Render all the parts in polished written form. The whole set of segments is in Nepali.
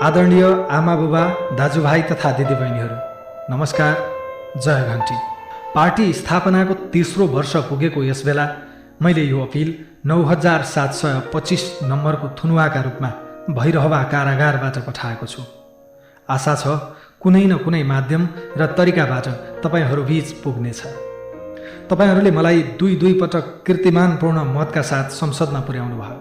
आदरणीय आमा बुबा, दाजुभाइ तथा दिदीबहिनीहरू, नमस्कार, जय घन्टी। पार्टी स्थापनाको 3रो वर्ष पुगेको यस बेला मैले यो अपिल 9725 नम्बरको थुनुवाका रूपमा भैरहवा कारागारबाट पठाएको छु। आशा छ कुनै न कुनै माध्यम र तरिकाबाट तपाईँहरूबीच पुग्नेछ। तपाईँहरूले मलाई दुई पटक कीर्तिमानपूर्ण मतका साथ संसदमा पुर्याउनु भयो।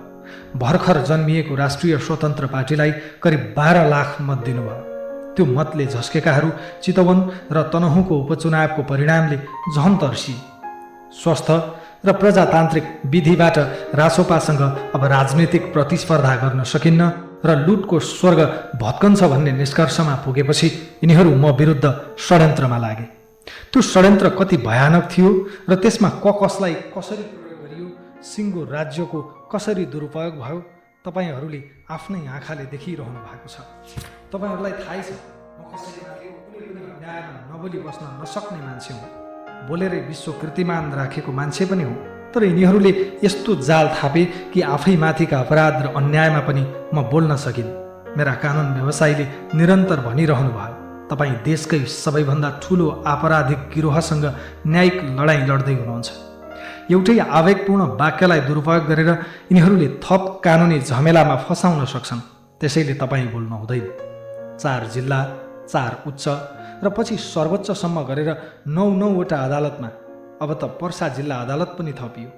भर्खर जन्मिएको राष्ट्रिय स्वतन्त्र पार्टीलाई करिब 12 लाख मत दिनुभयो। त्यो मतले झस्केकाहरू चितवन र तनहुँको उपचुनावको परिणामले झन् तर्सिए। स्वस्थ र प्रजातान्त्रिक विधिबाट रासोपासँग अब राजनीतिक प्रतिस्पर्धा गर्न सकिन्न र लुटको स्वर्ग भत्कन्छ भन्ने निष्कर्षमा पुगेपछि यिनीहरू म विरुद्ध षड्यन्त्रमा लागे। त्यो षड्यन्त्र कति भयानक थियो र त्यसमा कसलाई कसरी प्रयोग गरियो, सिङ्गो राज्यको कसरी दुरुपयोग भयो, तपाईँहरूले आफ्नै आँखाले देखिरहनु भएको छ। तपाईँहरूलाई थाहै छ म कसैमाथि कुनै पनि न्यायमा नबोली बस्न नसक्ने मान्छे हुँ। बोलेरै विश्व कीर्तिमान राखेको मान्छे पनि हुँ। तर यिनीहरूले यस्तो जाल थापे कि आफैमाथिका अपराध र अन्यायमा पनि म बोल्न सकिनँ। मेरा कानुन व्यवसायीले निरन्तर भनिरहनु भयो, तपाईँ देशकै सबैभन्दा ठुलो आपराधिक गिरोहसँग न्यायिक लडाईँ लड्दै हुनुहुन्छ। एउटै आवेगपूर्ण वाक्यलाई दुरुपयोग गरेर यिनीहरूले थप कानुनी झमेलामा फसाउन सक्छन्। त्यसैले तपाईँ बोल्नु हुँदैन। 4 जिल्ला, 4 उच्च र पछि सर्वोच्चसम्म गरेर 9वटा अदालतमा, अब त पर्सा जिल्ला अदालत पनि थपियो।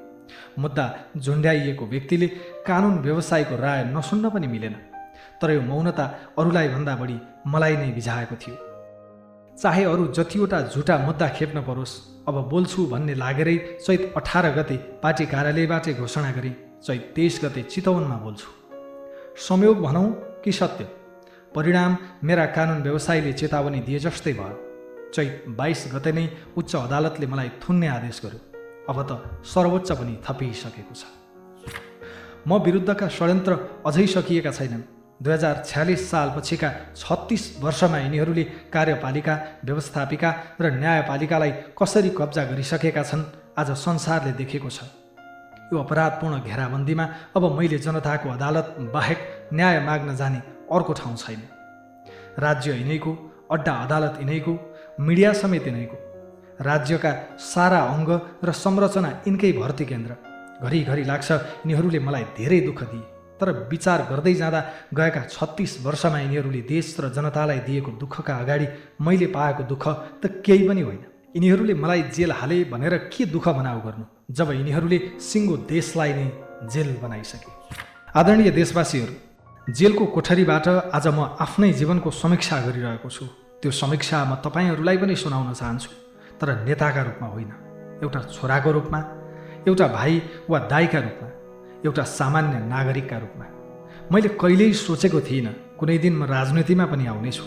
मुद्दा झुन्ड्याइएको व्यक्तिले कानुन व्यवसायको राय नसुन्न पनि मिलेन। तर यो मौनता अरूलाई भन्दा बढी मलाई नै बिझाएको थियो। चाहे अरू जतिवटा झुटा मुद्दा खेप्न परोस्, अब बोल्छु भन्ने लागेरै चैत 18 गते पार्टी कार्यालयबाटै घोषणा गरे चैत 23 गते चितवनमा बोल्छु। संयोग भनौँ कि सत्य, परिणाम मेरा कानुन व्यवसायीले चेतावनी दिए जस्तै भयो। चैत 22 गते नै उच्च अदालतले मलाई थुन्ने आदेश गर्यो। अब त सर्वोच्च पनि थपिसकेको छ। म विरुद्धका षड्यन्त्र अझै सकिएका छैनन्। 2046 सालपछिका 36 वर्षमा यिनीहरूले कार्यपालिका, व्यवस्थापिका र न्यायपालिकालाई कसरी कब्जा गरिसकेका छन् आज संसारले देखेको छ। यो अपराधपूर्ण घेराबन्दीमा अब मैले जनताको अदालत बाहेक न्याय माग्न जाने अर्को ठाउँ छैन। राज्य यिनैको, अड्डा अदालत यिनैको, मिडिया समेत यिनैको। राज्यका सारा अङ्ग र संरचना यिनकै भर्ती केन्द्र। घरिघरि लाग्छ यिनीहरूले मलाई धेरै दुःख दिए। तर विचार गर्दै जाँदा गएका 36 वर्षमा यिनीहरूले देश र जनतालाई दिएको दुःखका अगाडि मैले पाएको दुःख त केही पनि होइन। यिनीहरूले मलाई जेल हाले भनेर के दुःख बनाउ गर्नु, जब यिनीहरूले सिङ्गो देशलाई नै जेल बनाइसके। आदरणीय देशवासीहरू, जेलको कोठरीबाट आज म आफ्नै जीवनको समीक्षा गरिरहेको छु। त्यो समीक्षा म तपाईँहरूलाई पनि सुनाउन चाहन्छु, तर नेताका रूपमा होइन, एउटा छोराको रूपमा, एउटा भाइ वा दाइका रूपमा, एउटा सामान्य नागरिकका रूपमा। मैले कहिल्यै सोचेको थिइनँ कुनै दिन म राजनीतिमा पनि आउनेछु।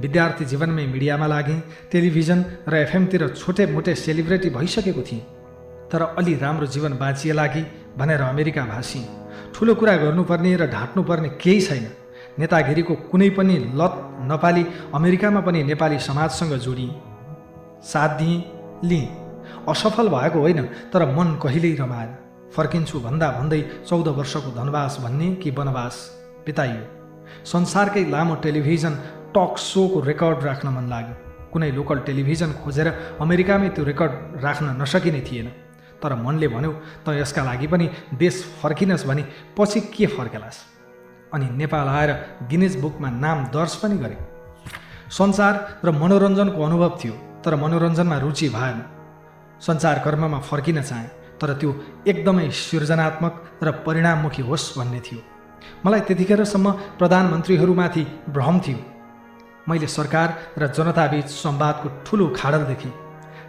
विद्यार्थी जीवनमै मिडियामा लागेँ, टेलिभिजन र एफएमतिर छोटे मोटे सेलिब्रिटी भइसकेको थिएँ। तर अलि राम्रो जीवन बाँचिएला कि भनेर अमेरिका भासिएँ। ठुलो कुरा गर्नुपर्ने र ढाँट्नुपर्ने केही छैन। नेतागिरीको कुनै पनि लत नपाली अमेरिकामा पनि नेपाली समाजसँग जोडिएँ, साथ दिएँ, लिएँ। असफल भएको होइन, तर मन कहिल्यै रमाएन। फर्किन्छु भन्दा भन्दै 14 वर्षको धनवास भन्ने कि वनवास बिताइयो। संसारकै लामो टेलिभिजन टक सोको रेकर्ड राख्न मन लाग्यो। कुनै लोकल टेलिभिजन खोजेर अमेरिकामै त्यो रेकर्ड राख्न नसकिने थिएन। तर मनले भन्यो त यसका लागि पनि देश फर्किनस् भने पछि के फर्केलास्। अनि नेपाल आएर गिनेज बुकमा नाम दर्ज पनि गरे। सञ्चार र मनोरञ्जनको अनुभव थियो, तर मनोरञ्जनमा रुचि भएन। सञ्चारकर्ममा फर्किन चाहे, तर त्यो एकदमै सृजनात्मक र परिणाममुखी होस् भन्ने थियो। मलाई त्यतिखेरसम्म प्रधानमन्त्रीहरूमाथि भ्रम थियो। मैले सरकार र जनताबीच संवादको ठुलो खाडल देखेँ।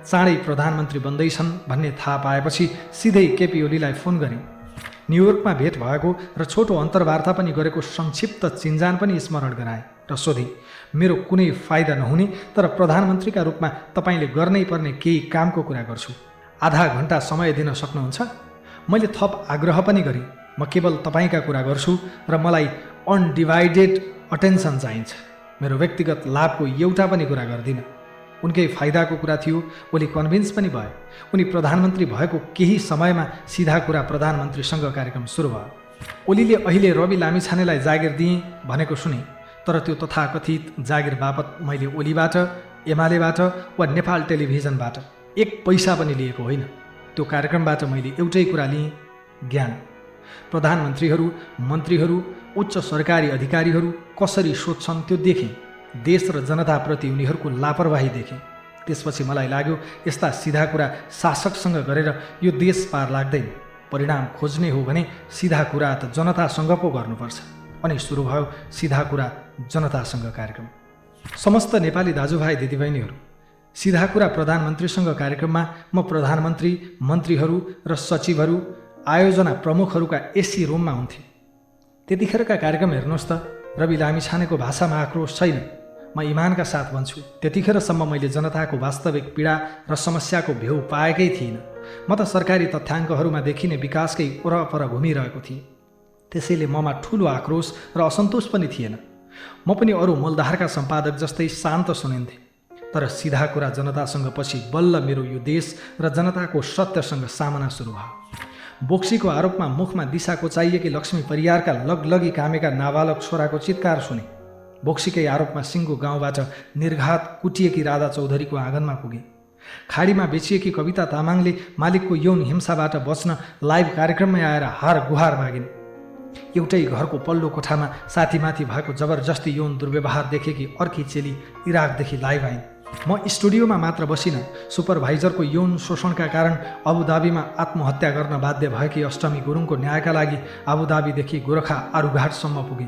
चाँडै प्रधानमन्त्री बन्दैछन् भन्ने थाहा पाएपछि सिधै केपी ओलीलाई फोन गरेँ। न्युयोर्कमा भेट भएको र छोटो अन्तर्वार्ता पनि गरेको संक्षिप्त चिन्जान पनि स्मरण गराएँ र सोधेँ, मेरो कुनै फाइदा नहुने तर प्रधानमन्त्रीका रूपमा तपाईँले गर्नै पर्ने केही कामको कुरा गर्छु, आधा घन्टा समय दिन सक्नुहुन्छ? मैले थप आग्रह पनि गरेँ, म केवल तपाईँका कुरा गर्छु र मलाई अनडिभाइडेड अटेन्सन चाहिन्छ। मेरो व्यक्तिगत लाभको एउटा पनि कुरा गर्दिनँ। उनकै फाइदाको कुरा थियो। ओली कन्भिन्स पनि भए। उनी प्रधानमन्त्री भएको केही समयमा सिधा कुरा प्रधानमन्त्रीसँग कार्यक्रम सुरु भयो। ओलीले अहिले रवि लामिछानेलाई जागिर दिए भनेको सुने, तर त्यो तथाकथित जागिर बापत मैले ओलीबाट, एमालेबाट वा नेपाल टेलिभिजनबाट एक पैसा पनि लिएको होइन। त्यो कार्यक्रमबाट मैले एउटै कुरा लिएँ, ज्ञान। प्रधानमन्त्रीहरू, मन्त्रीहरू, उच्च सरकारी अधिकारीहरू कसरी सोध्छन् त्यो देखेँ। देश र जनताप्रति उनीहरूको लापरवाही देखेँ। त्यसपछि मलाई लाग्यो यस्ता सिधा कुरा शासकसँग गरेर यो देश पार लाग्दैन। परिणाम खोज्ने हो भने सिधा कुरा त जनतासँग पो गर्नुपर्छ। अनि सुरु भयो सिधा कुरा जनतासँग कार्यक्रम। समस्त नेपाली दाजुभाइ दिदीबहिनीहरू, सिधा कुरा प्रधानमन्त्रीसँग कार्यक्रममा म प्रधानमन्त्री, मन्त्रीहरू र सचिवहरू, आयोजना प्रमुखहरूका एसी रुममा हुन्थे। त्यतिखेरका कार्यक्रम हेर्नुहोस् त, रवि लामिछानेको भाषामा आक्रोश छैन। म इमानका साथ भन्छु, त्यतिखेरसम्म मैले जनताको वास्तविक पीडा र समस्याको भेउ पाएकै थिइनँ। म त सरकारी तथ्याङ्कहरूमा देखिने विकासकै वरपर घुमिरहेको थिएँ। त्यसैले ममा ठुलो आक्रोश र असन्तोष पनि थिएन। म पनि अरू मूलधारका सम्पादक जस्तै शान्त सुनिन्थेँ। तर सिधा कुरा जनतासँग पछि बल्ल मेरो यो देश र जनताको सत्यसँग सामना सुरु भयो। बोक्सीको आरोपमा मुखमा दिशा कोचाइएकी लक्ष्मी परियारका लगलगी कामेका नाबालक छोराको चित्कार सुने। बोक्सीकै आरोपमा सिङ्गो गाउँबाट निर्घात कुटिएकी राधा चौधरीको आँगनमा पुगे। खाडीमा बेचिएकी कविता तामाङले मालिकको यौन हिंसाबाट बच्न लाइभ कार्यक्रममै आएर हार गुहार मागिन्। एउटै घरको पल्लो कोठामा साथीमाथि भएको जबरजस्ती यौन दुर्व्यवहार देखेकी अर्की चेली इराकदेखि लाइभ आइन्। म स्टुडियोमा मात्र बसिनँ। सुपरभाइजरको यौन शोषणका कारण अबुधाबीमा आत्महत्या गर्न बाध्य भएकी अष्टमी गुरुङको न्यायका लागि अबुधाबीदेखि गोरखा आरुघाटसम्म पुगे।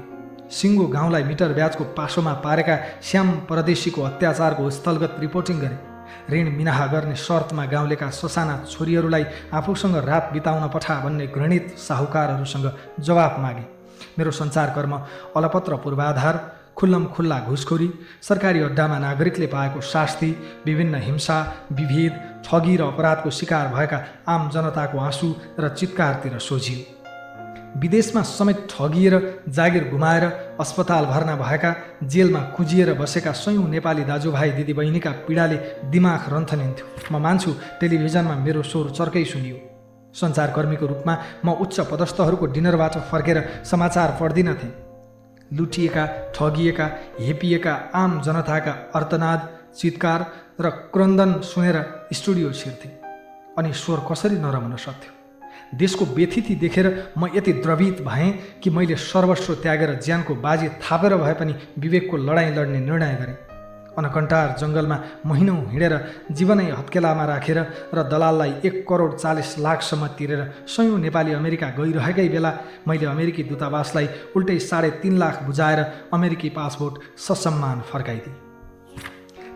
सिङ्गो गाउँलाई मिटर ब्याजको पासोमा पारेका श्याम परदेशीको अत्याचारको स्थलगत रिपोर्टिङ गरे। ऋण मिनाहा गर्ने शर्तमा गाउँलेका ससाना छोरीहरूलाई आफूसँग रात बिताउन पठा भन्ने घृणित साहुकारहरूसँग जवाफ मागे। मेरो सञ्चारकर्म अलपत्र पूर्वाधार, खुल्लम खुल्ला घुसखोरी, सरकारी अड्डामा नागरिकले पाएको शास्ति, विभिन्न हिंसा, विभेद, ठगी र अपराधको शिकार भएका आम जनताको आँसु र चित्कारतिर सोझियो। विदेशमा समेत ठगिएर जागिर गुमाएर अस्पताल भर्ना भएका, जेलमा कुजिएर बसेका सयौँ नेपाली दाजुभाइ दिदीबहिनीका पीडाले दिमाग रन्थनिन्थ्यो। म मान्छु टेलिभिजनमा मेरो स्वर चर्कै सुनियो। सञ्चारकर्मीको रूपमा म उच्च पदस्थहरूको डिनरबाट फर्केर समाचार पढ्दिनथेँ। लुटिएका, ठगिएका, हेपिएका आम जनताका अर्तनाद, चित्कार र क्रन्दन सुनेर स्टुडियो छिर्थेँ। अनि स्वर कसरी नरमन सक्थ्यो? देशको व्यथिति देखेर म यति द्रवित भएँ कि मैले सर्वस्व त्यागेर ज्यानको बाजी थापेर भए पनि विवेकको लडाइँ लड्ने निर्णय गरेँ। अनकन्टार जङ्गलमा महिनौँ हिँडेर जीवनै हत्केलामा राखेर र दलाललाई 1,40,00,000 तिरेर सयौँ नेपाली अमेरिका गइरहेकै बेला मैले अमेरिकी दूतावासलाई उल्टै 3.5 लाख बुझाएर अमेरिकी पासपोर्ट ससम्मान फर्काइदिएँ।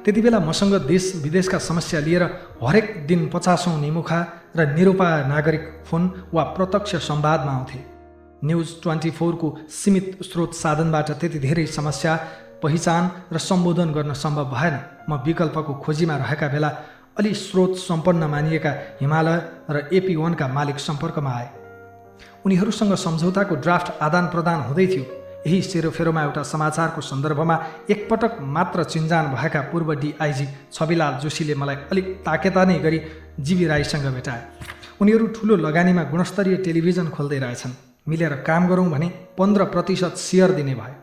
त्यति बेला मसँग देश विदेशका समस्या लिएर हरेक दिन 50औं निमुखा र निरुपाय नागरिक फोन वा प्रत्यक्ष संवादमा आउँथे। न्युज 24 को सीमित स्रोत साधनबाट त्यति धेरै समस्या पहिचान र सम्बोधन गर्न सम्भव भएन। म विकल्पको खोजीमा रहेका बेला अलि स्रोत सम्पन्न मानिएका हिमालय र AP1 का मालिक सम्पर्कमा आए। उनीहरूसँग सम्झौताको ड्राफ्ट आदान प्रदान हुँदै थियो। यही सेरोफेरोमा एउटा समाचारको सन्दर्भमा एकपटक मात्र चिन्जान भएका पूर्व DIG छविलाल जोशीले मलाई अलिक ताकेता नै गरी जीवी राईसँग भेटाए। उनीहरू ठुलो लगानीमा गुणस्तरीय टेलिभिजन खोल्दै रहेछन्। मिलेर काम गरौँ भने 15% सेयर दिने भयो।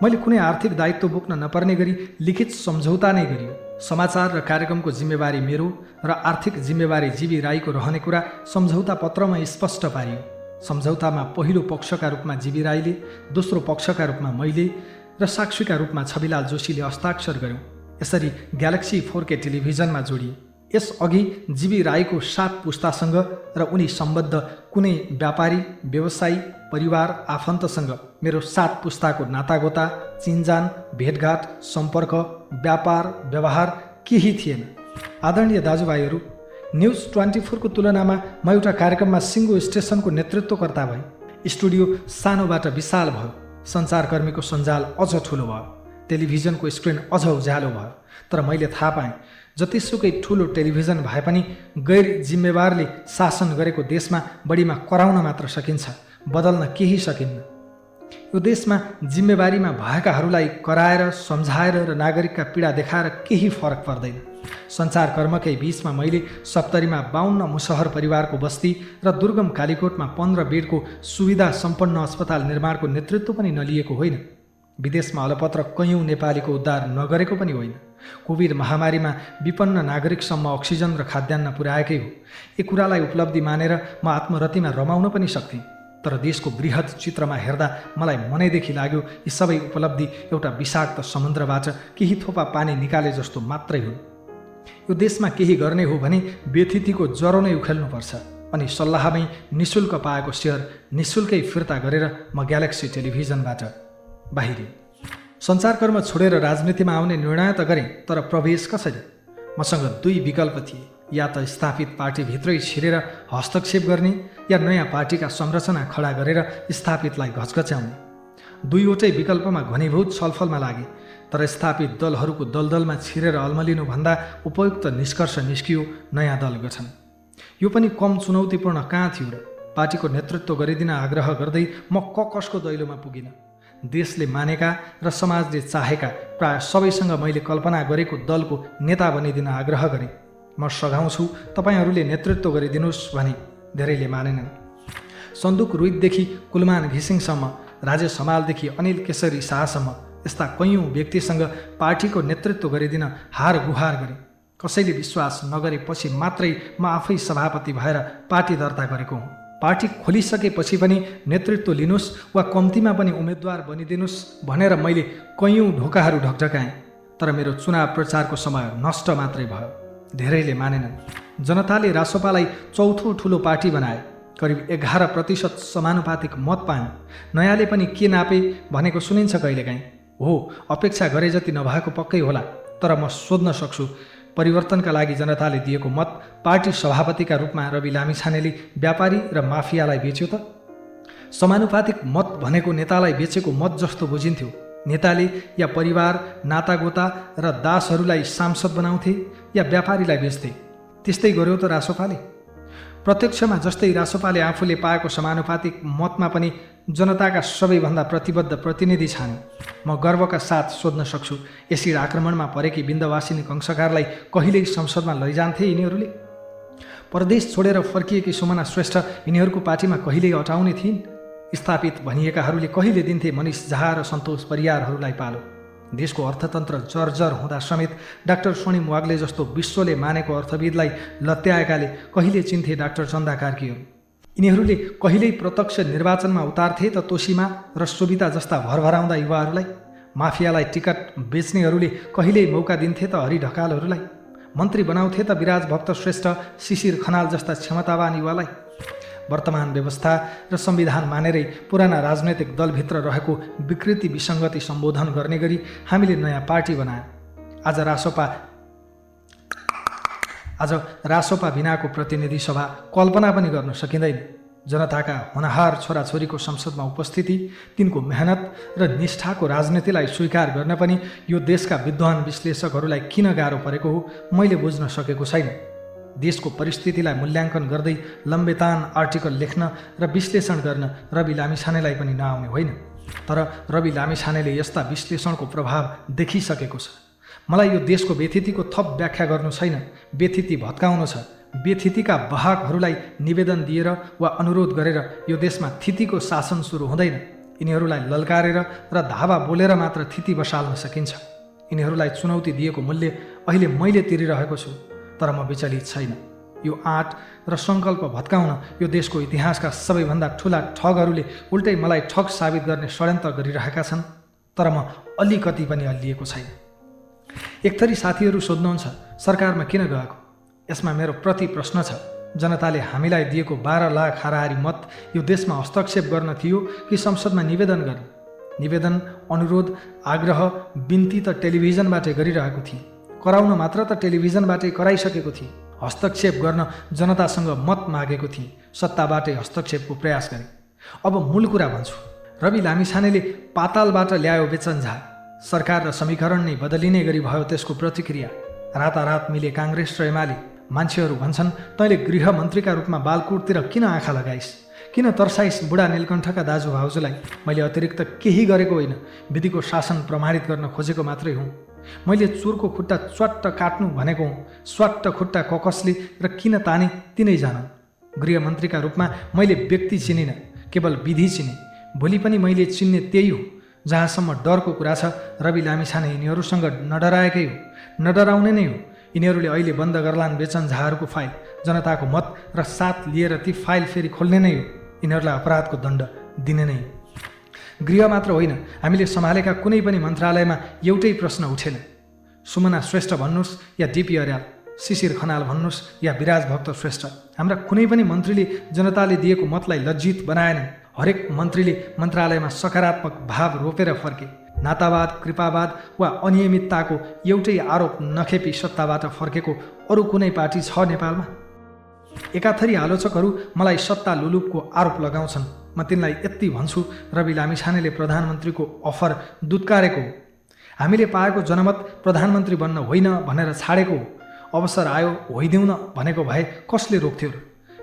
मैले कुनै आर्थिक दायित्व बोक्न नपर्ने गरी लिखित सम्झौता नै गरियो। समाचार र कार्यक्रमको जिम्मेवारी मेरो र आर्थिक जिम्मेवारी जीवी राईको रहने कुरा सम्झौता पत्रमा स्पष्ट पारियो। सम्झौतामा पहिलो पक्षका रूपमा जीवी राईले, दोस्रो पक्षका रूपमा मैले र साक्षीका रूपमा छविलाल जोशीले हस्ताक्षर गर्यौँ। यसरी ग्यालेक्सी 4K टेलिभिजनमा जोडिए। यसअघि जीवी राईको 7 पुस्तासँग र उनी सम्बद्ध कुनै व्यापारी, व्यवसायी, परिवार, आफन्तसँग मेरो 7 पुस्ताको नातागोता, चिन्जान, भेटघाट, सम्पर्क, व्यापार, व्यवहार केही थिएन। आदरणीय दाजुभाइहरू, न्युज 24 को तुलनामा म एउटा कार्यक्रममा सिङ्गो स्टेसनको नेतृत्वकर्ता भएँ। स्टुडियो सानोबाट विशाल भयो। सञ्चारकर्मीको सञ्जाल अझ ठुलो भयो। टेलिभिजनको स्क्रिन अझ उज्यालो भयो। तर मैले थाहा पाएँ, जतिसुकै ठुलो टेलिभिजन भए पनि गैर जिम्मेवारले शासन गरेको देशमा बढीमा कराउन मात्र सकिन्छ, बदल्न केही सकिन्न। यो देशमा जिम्मेवारीमा भएकाहरूलाई कराएर, सम्झाएर र नागरिकका पीडा देखाएर केही फरक पर्दैन। सञ्चारकर्मकै बीचमा मैले सप्तरीमा 52 मुसहर परिवारको बस्ती र दुर्गम कालीकोटमा 15 बेडको सुविधा सम्पन्न अस्पताल निर्माणको नेतृत्व पनि नलिएको होइन। विदेशमा अलपत्र कैयौँ नेपालीको उद्धार नगरेको पनि होइन। कोभिड महामारीमा विपन्न नागरिकसम्म अक्सिजन र खाद्यान्न पुर्याएकै हो। यी कुरालाई उपलब्धि मानेर म आत्मरतिमा रमाउन पनि सक्थेँ। तर देशको बृहत चित्रमा हेर्दा मलाई मनैदेखि लाग्यो यी सबै उपलब्धि एउटा विषाक्त समुद्रबाट केही थोपा पानी निकाले जस्तो मात्रै हुन्। यो देशमा केही गर्ने हो भने व्यथितिको जरो नै उखेल्नुपर्छ। अनि सल्लाहमै निशुल्क पाएको सेयर निशुल्कै फिर्ता गरेर म ग्यालेक्सी टेलिभिजनबाट बाहिरिएँ। सञ्चारकर्म छोडेर राजनीतिमा आउने निर्णय त गरेँ, तर प्रवेश कसरी? मसँग दुई विकल्प थिए। या त स्थापित पार्टीभित्रै छिरेर हस्तक्षेप गर्ने या नयाँ पार्टीका संरचना खडा गरेर स्थापितलाई घचघच्याउने। दुईवटै विकल्पमा घनीभूत छलफलमा लागे, तर स्थापित दलहरूको दलदलमा छिरेर अल्मलिनुभन्दा उपयुक्त निष्कर्ष निस्कियो नयाँ दल गठन। यो पनि कम चुनौतीपूर्ण कहाँ थियो र? पार्टीको नेतृत्व गरिदिन आग्रह गर्दै म कसको दैलोमा पुगिन। देशले मानेका र समाजले चाहेका प्राय सबैसँग मैले कल्पना गरेको दलको नेता बनिदिन आग्रह गरेँ। म सघाउँछु, तपाईँहरूले नेतृत्व गरिदिनुहोस् भने धेरैले मानेनन्। सन्दुक रुइतदेखि कुलमान घिसिङसम्म, राजेश हमालदेखि अनिल केसरी शाहसम्म यस्ता कैयौँ व्यक्तिसँग पार्टीको नेतृत्व गरिदिन हार गुहार गरे। कसैले विश्वास नगरेपछि मात्रै म आफै सभापति भएर पार्टी दर्ता गरेको हुँ। पार्टी खोलिसकेपछि पनि नेतृत्व लिनुहोस् वा कम्तीमा पनि उम्मेदवार बनिदिनुहोस् भनेर मैले कैयौँ ढोकाहरू ढकढकाएँ, तर मेरो चुनाव प्रचारको समय नष्ट मात्रै भयो। धेरैले मानेनन्। जनताले रासोपालाई चौथो ठुलो पार्टी बनाए। करिब 11% समानुपातिक मत पायौँ। नयाँले पनि के नापे भनेको सुनिन्छ कहिलेकाहीँ। हो, अपेक्षा गरे जति नभएको पक्कै होला, तर म सोध्न सक्छु, परिवर्तनका लागि जनताले दिएको मत पार्टी सभापतिका रूपमा रवि लामिछानेले व्यापारी र माफियालाई बेच्यो त? समानुपातिक मत भनेको नेतालाई बेचेको मत जस्तो बुझिन्थ्यो। नेताले या परिवार, नातागोता र दासहरूलाई सांसद बनाउँथे या व्यापारीलाई बेच्थे। त्यस्तै गर्यो त रासोपाले। प्रत्यक्षमा जस्तै रासोपाले आफूले पाएको समानुपातिक मतमा पनि जनताका सबैभन्दा प्रतिबद्ध प्रतिनिधि छान्यो। म गर्वका साथ सोध्न सक्छु, एसिड आक्रमणमा परेकी विन्ध्यवासिनी कंसकारलाई कहिल्यै संसदमा लैजान्थे यिनीहरूले? परदेश छोडेर फर्किएकी सुमना श्रेष्ठ यिनीहरूको पार्टीमा कहिल्यै अटाउने थिइन्? स्थापित भनिएकाहरूले कहिले दिन्थे मनिष झा र सन्तोष परियारहरूलाई पालो? देशको अर्थतन्त्र जर्जर हुँदा समेत डाक्टर स्वर्णिम वाग्ले जस्तो विश्वले मानेको अर्थविदलाई लत्याएकाले कहिले चिन्थे डाक्टर चन्दा कार्कीहरू? यिनीहरूले कहिल्यै प्रत्यक्ष निर्वाचनमा उतार्थे त तोसीमा र सोभिता जस्ता भरभराउँदा युवाहरूलाई? माफियालाई टिकट बेच्नेहरूले कहिल्यै मौका दिन्थे त हरि ढकालहरूलाई? मन्त्री बनाउँथे त विराज भक्त श्रेष्ठ, शिशिर खनाल जस्ता क्षमतावान युवालाई? वर्तमान व्यवस्था र संविधान मानेरै पुराना राजनैतिक दलभित्र रहेको विकृति विसङ्गति सम्बोधन गर्ने गरी हामीले नयाँ पार्टी बनायौँ। आज रासोपा बिनाको प्रतिनिधि सभा कल्पना पनि गर्न सकिँदैन। जनताका होनहार छोराछोरीको संसदमा उपस्थिति, तिनको मेहनत र निष्ठाको राजनीतिलाई स्वीकार गर्न पनि यो देशका विद्वान विश्लेषकहरूलाई किन गाह्रो परेको हो मैले बुझ्न सकेको छैन। देशको परिस्थितिलाई मूल्याङ्कन गर्दै लम्बेतान आर्टिकल लेख्न र विश्लेषण गर्न रवि लामिछानेलाई पनि नआउने होइन, तर रवि लामिछानेले यस्ता विश्लेषणको प्रभाव देखिसकेको छ। मलाई यो देशको व्यथितिको थप व्याख्या गर्नु छैन, व्यथिति भत्काउनु छ। व्यथितिका वाहकहरूलाई निवेदन दिएर वा अनुरोध गरेर यो देशमा थितिको शासन सुरु हुँदैन। यिनीहरूलाई ललकारेर र धावा बोलेर मात्र थिति बसाल्न सकिन्छ। यिनीहरूलाई चुनौती दिएको मूल्य अहिले मैले तिरिरहेको छु, तर म विचलित छैन। यो आँट र सङ्कल्प भत्काउन यो देशको इतिहासका सबैभन्दा ठुला ठगहरूले उल्टै मलाई ठग साबित गर्ने षड्यन्त्र गरिरहेका छन्, तर म अलिकति पनि हल्लिएको छैन। एकथरी साथीहरू सोध्नुहुन्छ, सरकारमा किन गएको? यसमा मेरो प्रति प्रश्न छ, जनताले हामीलाई दिएको 12 लाख हाराहारी मत यो देशमा हस्तक्षेप गर्न थियो कि संसदमा निवेदन गर्न? निवेदन, अनुरोध, आग्रह, बिन्ती त टेलिभिजनबाटै गरिरहेको थिएँ। कराउन मात्र त टेलिभिजनबाटै कराइसकेको थिएँ। हस्तक्षेप गर्न जनतासँग मत मागेको थिएँ। सत्ताबाटै हस्तक्षेपको प्रयास गरेँ। अब मूल कुरा भन्छु। रवि लामिछानेले पातालबाट ल्यायो बेचन झा। सरकार र समीकरण नै बदलिने गरी भयो त्यसको प्रतिक्रिया। रातारात मिले काङ्ग्रेस र एमाले। मान्छेहरू भन्छन्, तैँले गृहमन्त्रीका रूपमा बालकोटतिर किन आँखा लगाइस्? किन तर्साइस् बुढा नीलकण्ठका दाजुभाउजूलाई? मैले अतिरिक्त केही गरेको होइन, विधिको शासन प्रमाणित गर्न खोजेको मात्रै हुँ। मैले चोरको खुट्टा च्वाट्ट काट्नु भनेको हुँ। स्वाट्ट खुट्टा ककसले र किन ताने तिनै जानन्। गृहमन्त्रीका रूपमा मैले व्यक्ति चिनिनँ, केवल विधि चिने। भोलि पनि मैले चिन्ने त्यही हो। जहाँसम्म डरको कुरा छ, रवि लामिछाने यिनीहरूसँग नडराएकै हो, नडराउने नै हो। यिनीहरूले अहिले बन्द गर्लान् बेचन झाहरूको फाइल, जनताको मत र साथ लिएर ती फाइल फेरि खोल्ने नै हो। यिनीहरूलाई अपराधको दण्ड दिने नै हो। गृह मात्र होइन, हामीले सम्हालेका कुनै पनि मन्त्रालयमा एउटै प्रश्न उठेन। सुमना श्रेष्ठ भन्नुहोस् या डिपी अर्याल, शिशिर खनाल भन्नुहोस् या विराज भक्त श्रेष्ठ, हाम्रा कुनै पनि मन्त्रीले जनताले दिएको मतलाई लज्जित बनाएनन्। हरेक मन्त्रीले मन्त्रालयमा सकारात्मक भाव रोपेर फर्के। नातावाद, कृपावाद वा अनियमितताको एउटै आरोप नखेपी सत्ताबाट फर्केको अरू कुनै पार्टी छ नेपालमा? एकाथरी आलोचकहरू मलाई सत्ता लुलुपको आरोप लगाउँछन्। म तिनलाई यति भन्छु, रवि लामिछानेले प्रधानमन्त्रीको अफर दुत्कारेको हो। हामीले पाएको जनमत प्रधानमन्त्री बन्न होइन भनेर छाडेको हो। अवसर आयो होइदेऊ न भनेको भए कसले रोक्थ्यो र?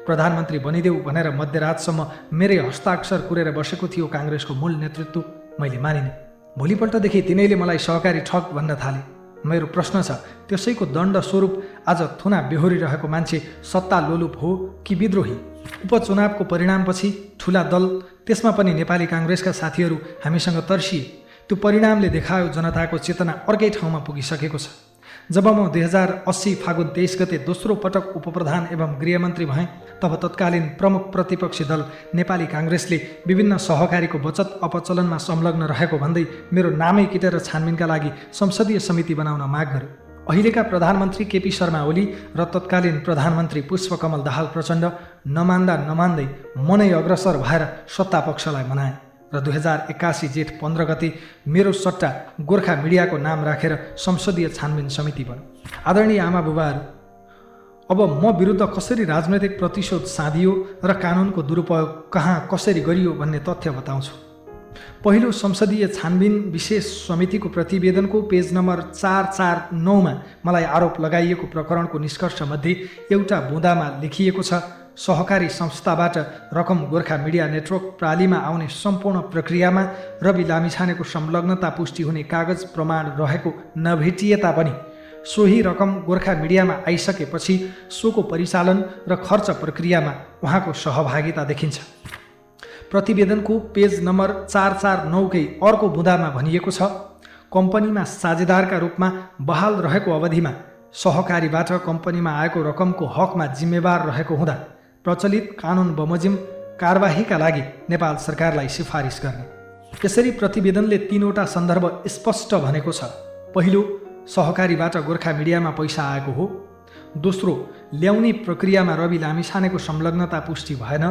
प्रधानमन्त्री बनिदेऊ भनेर मध्यरातसम्म मेरै हस्ताक्षर कुरेर बसेको थियो काङ्ग्रेसको मूल नेतृत्व। मैले मानिनँ। भोलिपल्टदेखि तिनैले मलाई सहकारी ठग भन्न थाले। मेरो प्रश्न छ, त्यसैको दण्ड स्वरूप आज थुना बेहोरिरहेको मान्छे सत्ता लोलुप हो कि विद्रोही? उपचुनावको परिणामपछि ठुला दल, त्यसमा पनि नेपाली काङ्ग्रेसका साथीहरू हामीसँग तर्सिए। त्यो परिणामले देखायो जनताको चेतना अर्कै ठाउँमा पुगिसकेको छ। जब म 2080 फागुन 23 गते दोस्रो पटक उपप्रधान एवं गृहमन्त्री भएँ, तब तत्कालीन प्रमुख प्रतिपक्षी दल नेपाली काङ्ग्रेसले विभिन्न सहकारीको बचत अपचलनमा संलग्न रहेको भन्दै मेरो नामै किटेर छानबिनका लागि संसदीय समिति बनाउन माग गर्यो। अहिलेका प्रधानमन्त्री केपी शर्मा ओली र तत्कालीन प्रधानमन्त्री पुष्पकमल दाहाल प्रचण्ड नमान्दै मनै अग्रसर भएर सत्ता पक्षलाई मनाए र 2081 जेठ 15 गते मेरो सट्टा गोर्खा मिडियाको नाम राखेर संसदीय छानबिन समिति बन्यो। आदरणीय आमा बुबाहरू, अब म विरुद्ध कसरी राजनैतिक प्रतिशोध साधियो र कानुनको दुरुपयोग कहाँ कसरी गरियो भन्ने तथ्य बताउँछु। पहिलो संसदीय छानबिन विशेष समितिको प्रतिवेदनको पेज नम्बर 449मा मलाई आरोप लगाइएको प्रकरणको निष्कर्षमध्ये एउटा बुँदामा लेखिएको छ, सहकारी संस्थाबाट रकम गोर्खा मिडिया नेटवर्क प्रालीमा आउने सम्पूर्ण प्रक्रियामा रवि लामिछानेको संलग्नता पुष्टि हुने कागज प्रमाण रहेको नभेटिए तापनि सोही रकम गोर्खा मिडियामा आइसकेपछि सोको परिचालन र खर्च प्रक्रियामा उहाँको सहभागिता देखिन्छ। प्रतिवेदनको पेज नम्बर 449कै अर्को बुँदामा भनिएको छ, कम्पनीमा साझेदारका रूपमा बहाल रहेको अवधिमा सहकारीबाट कम्पनीमा आएको रकमको हकमा जिम्मेवार रहेको हुँदा प्रचलित कानुन बमोजिम कारबाहीका लागि नेपाल सरकारलाई सिफारिस गर्ने। यसरी प्रतिवेदनले तीनवटा सन्दर्भ स्पष्ट भनेको छ। पहिलो, सहकारीबाट गोर्खा मिडियामा पैसा आएको हो। दोस्रो, ल्याउने प्रक्रियामा रवि लामिछानेको संलग्नता पुष्टि भएन।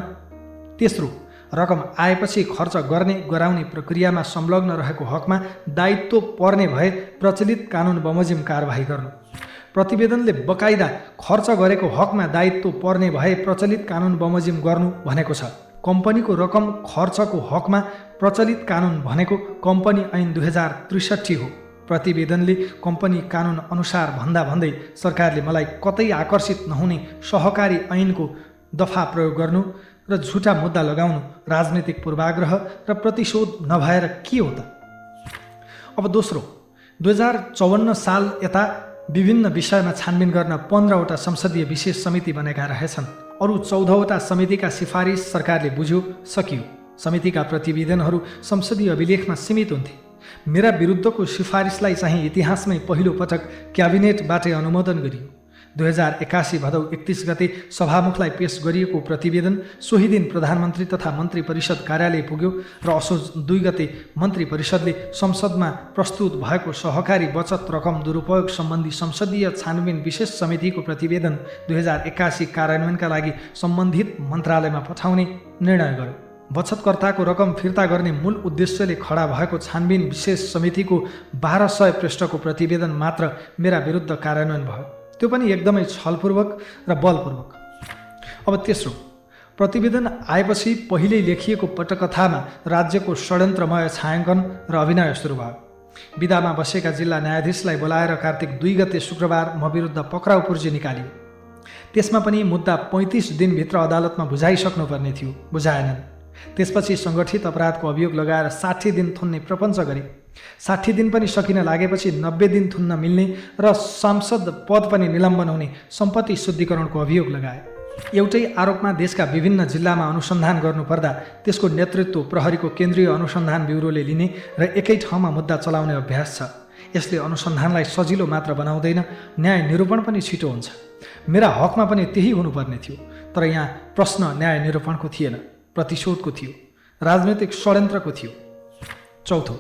तेस्रो, रकम आएपछि खर्च गराउने प्रक्रियामा संलग्न रहेको हकमा दायित्व पर्ने भए प्रचलित कानुन बमोजिम कारबाही गर्नु। प्रतिवेदनले बकाइदा खर्च गरेको हकमा दायित्व पर्ने भए प्रचलित कानुन बमोजिम गर्नु भनेको छ। कम्पनीको रकम खर्चको हकमा प्रचलित कानुन भनेको कम्पनी ऐन 2063 हो। प्रतिवेदनले कम्पनी कानुन अनुसार भन्दै सरकारले मलाई कतै आकर्षित नहुने सहकारी ऐनको दफा प्रयोग गर्नु र झुटा मुद्दा लगाउनु राजनीतिक पूर्वाग्रह र प्रतिशोध नभएर के हो त? अब दोस्रो, 2054 साल यता विभिन्न विषयमा छानबिन गर्न 15वटा संसदीय विशेष समिति बनेका रहेछन्। अरू 14वटा समितिका सिफारिस सरकारले बुझ्यो, सकियो। समितिका प्रतिवेदनहरू संसदीय अभिलेखमा सीमित हुन्थे। मेरा विरुद्धको सिफारिसलाई चाहिँ इतिहासमै पहिलो पटक क्याबिनेटबाटै अनुमोदन गरियो। 2081 भदौ 31 गते सभामुखलाई पेश गरिएको प्रतिवेदन सोही दिन प्रधानमन्त्री तथा मन्त्री परिषद कार्यालय पुग्यो र असोज 2 गते मन्त्री परिषदले संसदमा प्रस्तुत भएको सहकारी बचत रकम दुरुपयोग सम्बन्धी संसदीय छानबिन विशेष समितिको प्रतिवेदन 2081 कार्यान्वयनका लागि सम्बन्धित मन्त्रालयमा पठाउने निर्णय गर्यो। बचतकर्ताको रकम फिर्ता गर्ने मूल उद्देश्यले खडा भएको छानबिन विशेष समितिको 1200 पृष्ठको प्रतिवेदन मात्र मेरा विरुद्ध कार्यान्वयन भयो, त्यो पनि एकदमै छलपूर्वक र बलपूर्वक। अब तेस्रो, प्रतिवेदन आएपछि पहिल्यै लेखिएको पटकथामा राज्यको षड्यन्त्रमय छायाङ्कन र अभिनय सुरु भयो। विदामा बसेका जिल्ला न्यायाधीशलाई बोलाएर कार्तिक 2 गते शुक्रबार म विरुद्ध पक्राउ पूर्जी निकालियो। त्यसमा पनि मुद्दा 35 दिनभित्र अदालतमा बुझाइसक्नुपर्ने थियो, बुझाएनन्। त्यसपछि सङ्गठित अपराधको अभियोग लगाएर 60 दिन थुन्ने प्रपञ्च गरे। 60 दिन पनि सकिन लागेपछि 90 दिन थुन्न मिल्ने र सांसद पद पनि निलम्बन हुने सम्पत्ति शुद्धिकरणको अभियोग लगाए। एउटै आरोपमा देशका विभिन्न जिल्लामा अनुसन्धान गर्नुपर्दा त्यसको नेतृत्व प्रहरीको केन्द्रीय अनुसन्धान ब्युरोले लिने र एकै ठाउँमा मुद्दा चलाउने अभ्यास छ। यसले अनुसन्धानलाई सजिलो मात्र बनाउँदैन, न्याय निरूपण पनि छिटो हुन्छ। मेरा हकमा पनि त्यही हुनुपर्ने थियो, तर यहाँ प्रश्न न्याय निरूपणको थिएन, प्रतिशोधको थियो, राजनैतिक षड्यन्त्रको थियो। चौथो,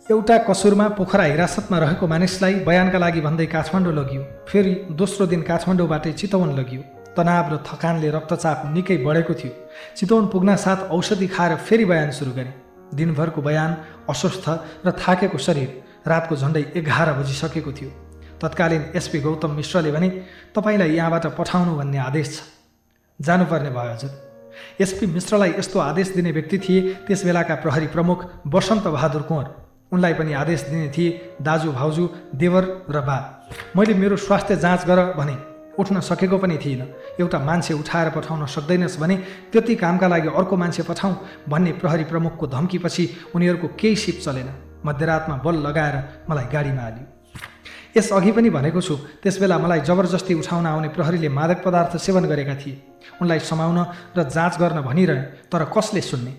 एउटा कसुरमा पोखरा हिरासतमा रहेको मानिसलाई बयानका लागि भन्दै काठमाडौँ लगियो, फेरि दोस्रो दिन काठमाडौँबाटै चितवन लगियो। तनाव र थकानले रक्तचाप निकै बढेको थियो। चितवन पुग्न साथ औषधि खाएर फेरि बयान सुरु गरे। दिनभरको बयान, अस्वस्थ र थाकेको शरीर, रातको झन्डै 11 बजिसकेको थियो। तत्कालीन एसपी गौतम मिश्रले भने, तपाईँलाई यहाँबाट पठाउनु भन्ने आदेश छ। जानुपर्ने भयो हजुर। एसपी मिश्रलाई यस्तो आदेश दिने व्यक्ति थिए त्यस बेलाका प्रहरी प्रमुख वसन्त बहादुर कुँवर। उनलाई पनि आदेश दिने थिए दाजु, भाउजू, देवर र बा। मैले मेरो स्वास्थ्य जाँच गर भने उठ्न सकेको पनि थिइनँ। एउटा मान्छे उठाएर पठाउन सक्दैनस् भने त्यति कामका लागि अर्को मान्छे पठाउँ भन्ने प्रहरी प्रमुखको धम्कीपछि उनीहरूको केही सिप चलेन। मध्यरातमा बल लगाएर मलाई गाडीमा हाल्यो। यसअघि पनि भनेको छु, त्यसबेला मलाई जबरजस्ती उठाउन आउने प्रहरीले मादक पदार्थ सेवन गरेका थिए। उनलाई समाउन र जाँच गर्न भनिरहे, तर कसले सुन्ने।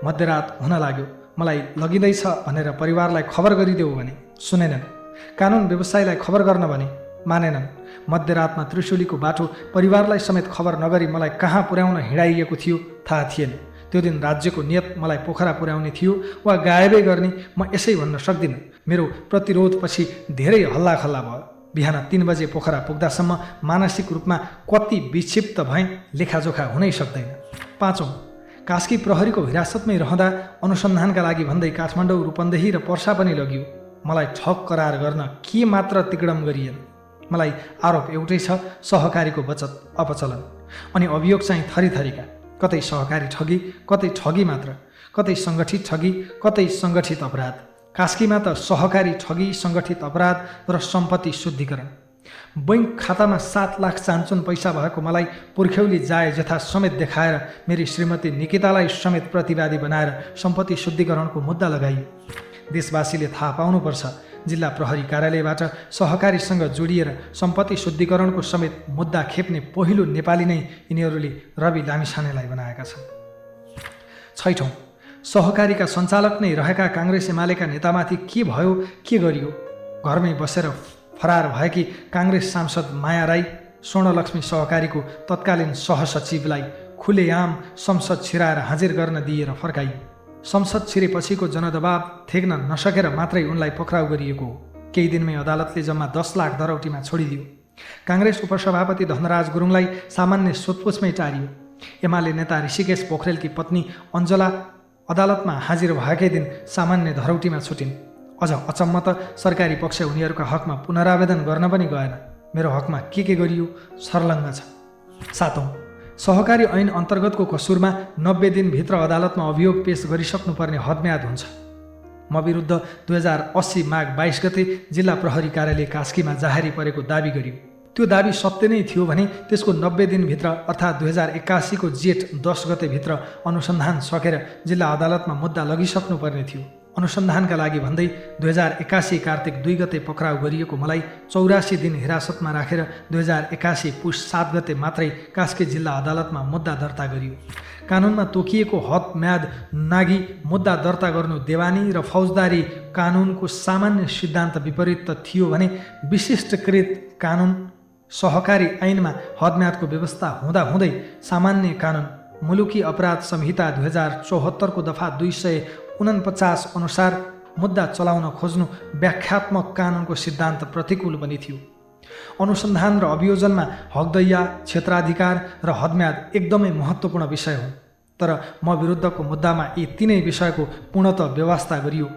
मध्यरात हुन लाग्यो, मलाई लगिँदैछ भनेर परिवारलाई खबर गरिदेऊ भने सुनेनन्। कानुन व्यवसायीलाई खबर गर्न भने मानेनन्। मध्यरातमा त्रिशुलीको बाटो परिवारलाई समेत खबर नगरी मलाई कहाँ पुर्याउन हिँडाइएको थियो थाहा थिएन। त्यो दिन राज्यको नियत मलाई पोखरा पुर्याउने थियो वा गायबै गर्ने म यसै भन्न सक्दिनँ। मेरो प्रतिरोधपछि धेरै हल्लाखल्ला भयो। बिहान 3 बजे पोखरा पुग्दासम्म मानसिक रूपमा कति विक्षिप्त भएँ लेखाजोखा हुनै सक्दैन। पाँचौं, कास्की प्रहरीको हिरासतमै रहँदा अनुसन्धानका लागि भन्दै काठमाडौँ, रूपन्देही र पर्सा पनि लगियो। मलाई ठग करार गर्न के मात्र तिकडम गरिएन। मलाई आरोप एउटै छ, सहकारीको बचत अपचलन। अनि अभियोग चाहिँ थरीथरीका, कतै सहकारी ठगी, कतै ठगी मात्र, कतै सङ्गठित ठगी, कतै सङ्गठित अपराध। कास्कीमा त सहकारी ठगी, सङ्गठित अपराध र सम्पत्ति शुद्धिकरण। बैङ्क खातामा 7 लाख चान्चुन पैसा भएको मलाई पुर्ख्यौली जाय जथा समेत देखाएर मेरी श्रीमती निकितालाई समेत प्रतिवादी बनाएर सम्पत्ति शुद्धिकरणको मुद्दा लगाइयो। देशवासीले थाहा पाउनुपर्छ, जिल्ला प्रहरी कार्यालयबाट सहकारीसँग जोडिएर सम्पत्ति शुद्धिकरणको समेत मुद्दा खेप्ने पहिलो नेपाली नै यिनीहरूले रवि लामिछानेलाई बनाएका छन्। छैठौं, सहकारीका सञ्चालक नै रहेका काङ्ग्रेस एमालेका नेतामाथि के भयो, के गरियो। घरमै बसेर फरार भएकी काङ्ग्रेस सांसद माया राई स्वर्णलक्ष्मी सहकारीको तत्कालीन सहसचिवलाई खुलेआम संसद छिराएर हाजिर गर्न दिएर फर्काइयो। संसद छिरेपछिको जनदबाब थेग्न नसकेर मात्रै उनलाई पक्राउ गरिएको हो। केही दिनमै अदालतले जम्मा 10 लाख दरौटीमा छोडिदियो। काङ्ग्रेस उपसभापति धनराज गुरुङलाई सामान्य सोधपुछमै टारियो। एमाले नेता ऋषिकेश पोखरेलकी पत्नी अञ्जला अदालतमा हाजिर भएकै दिन सामान्य धरौटीमा छुटिन्। अझ अचम्म त सरकारी पक्ष उनीहरूका हकमा पुनरावेदन गर्न पनि गएन। मेरो हकमा के गरियो सर्लङ्ग छ। सातौं, सहकारी ऐन अन्तर्गतको कसुरमा 90 दिनभित्र अदालतमा अभियोग पेश गरिसक्नुपर्ने हदम्याद हुन्छ। म विरुद्ध 2080 माघ 22 गते जिल्ला प्रहरी कार्यालय कास्कीमा जाहेरी परेको दाबी गरियो। त्यो दाबी सत्य नै थियो भने त्यसको 90 दिनभित्र अर्थात् 2081 को जेठ 10 गतेभित्र अनुसन्धान सकेर जिल्ला अदालतमा मुद्दा लगिसक्नुपर्ने थियो। अनुसन्धानका लागि भन्दै 2081 कार्तिक 2 गते पक्राउ गरिएको मलाई 84 दिन हिरासतमा राखेर 2081 पुष 7 गते मात्रै कास्की जिल्ला अदालतमा मुद्दा दर्ता गरियो। कानुनमा तोकिएको हद म्याद नागी मुद्दा दर्ता गर्नु देवानी र फौजदारी कानुनको सामान्य सिद्धान्त विपरीत त थियो भने विशिष्टकृत कानुन सहकारी ऐनमा हदम्यादको व्यवस्था हुँदाहुँदै सामान्य कानुन मुलुकी अपराध संहिता 2074 को दफा 249 अनुसार मुद्दा चलाउन खोज्नु व्याख्यात्मक कानुनको सिद्धान्त प्रतिकूल पनि थियो। अनुसन्धान र अभियोजनमा हकदैया, क्षेत्राधिकार र हदम्याद एकदमै महत्त्वपूर्ण विषय हो। तर म विरुद्धको मुद्दामा यी तीनै विषयको पूर्णतः व्यवस्था गरियो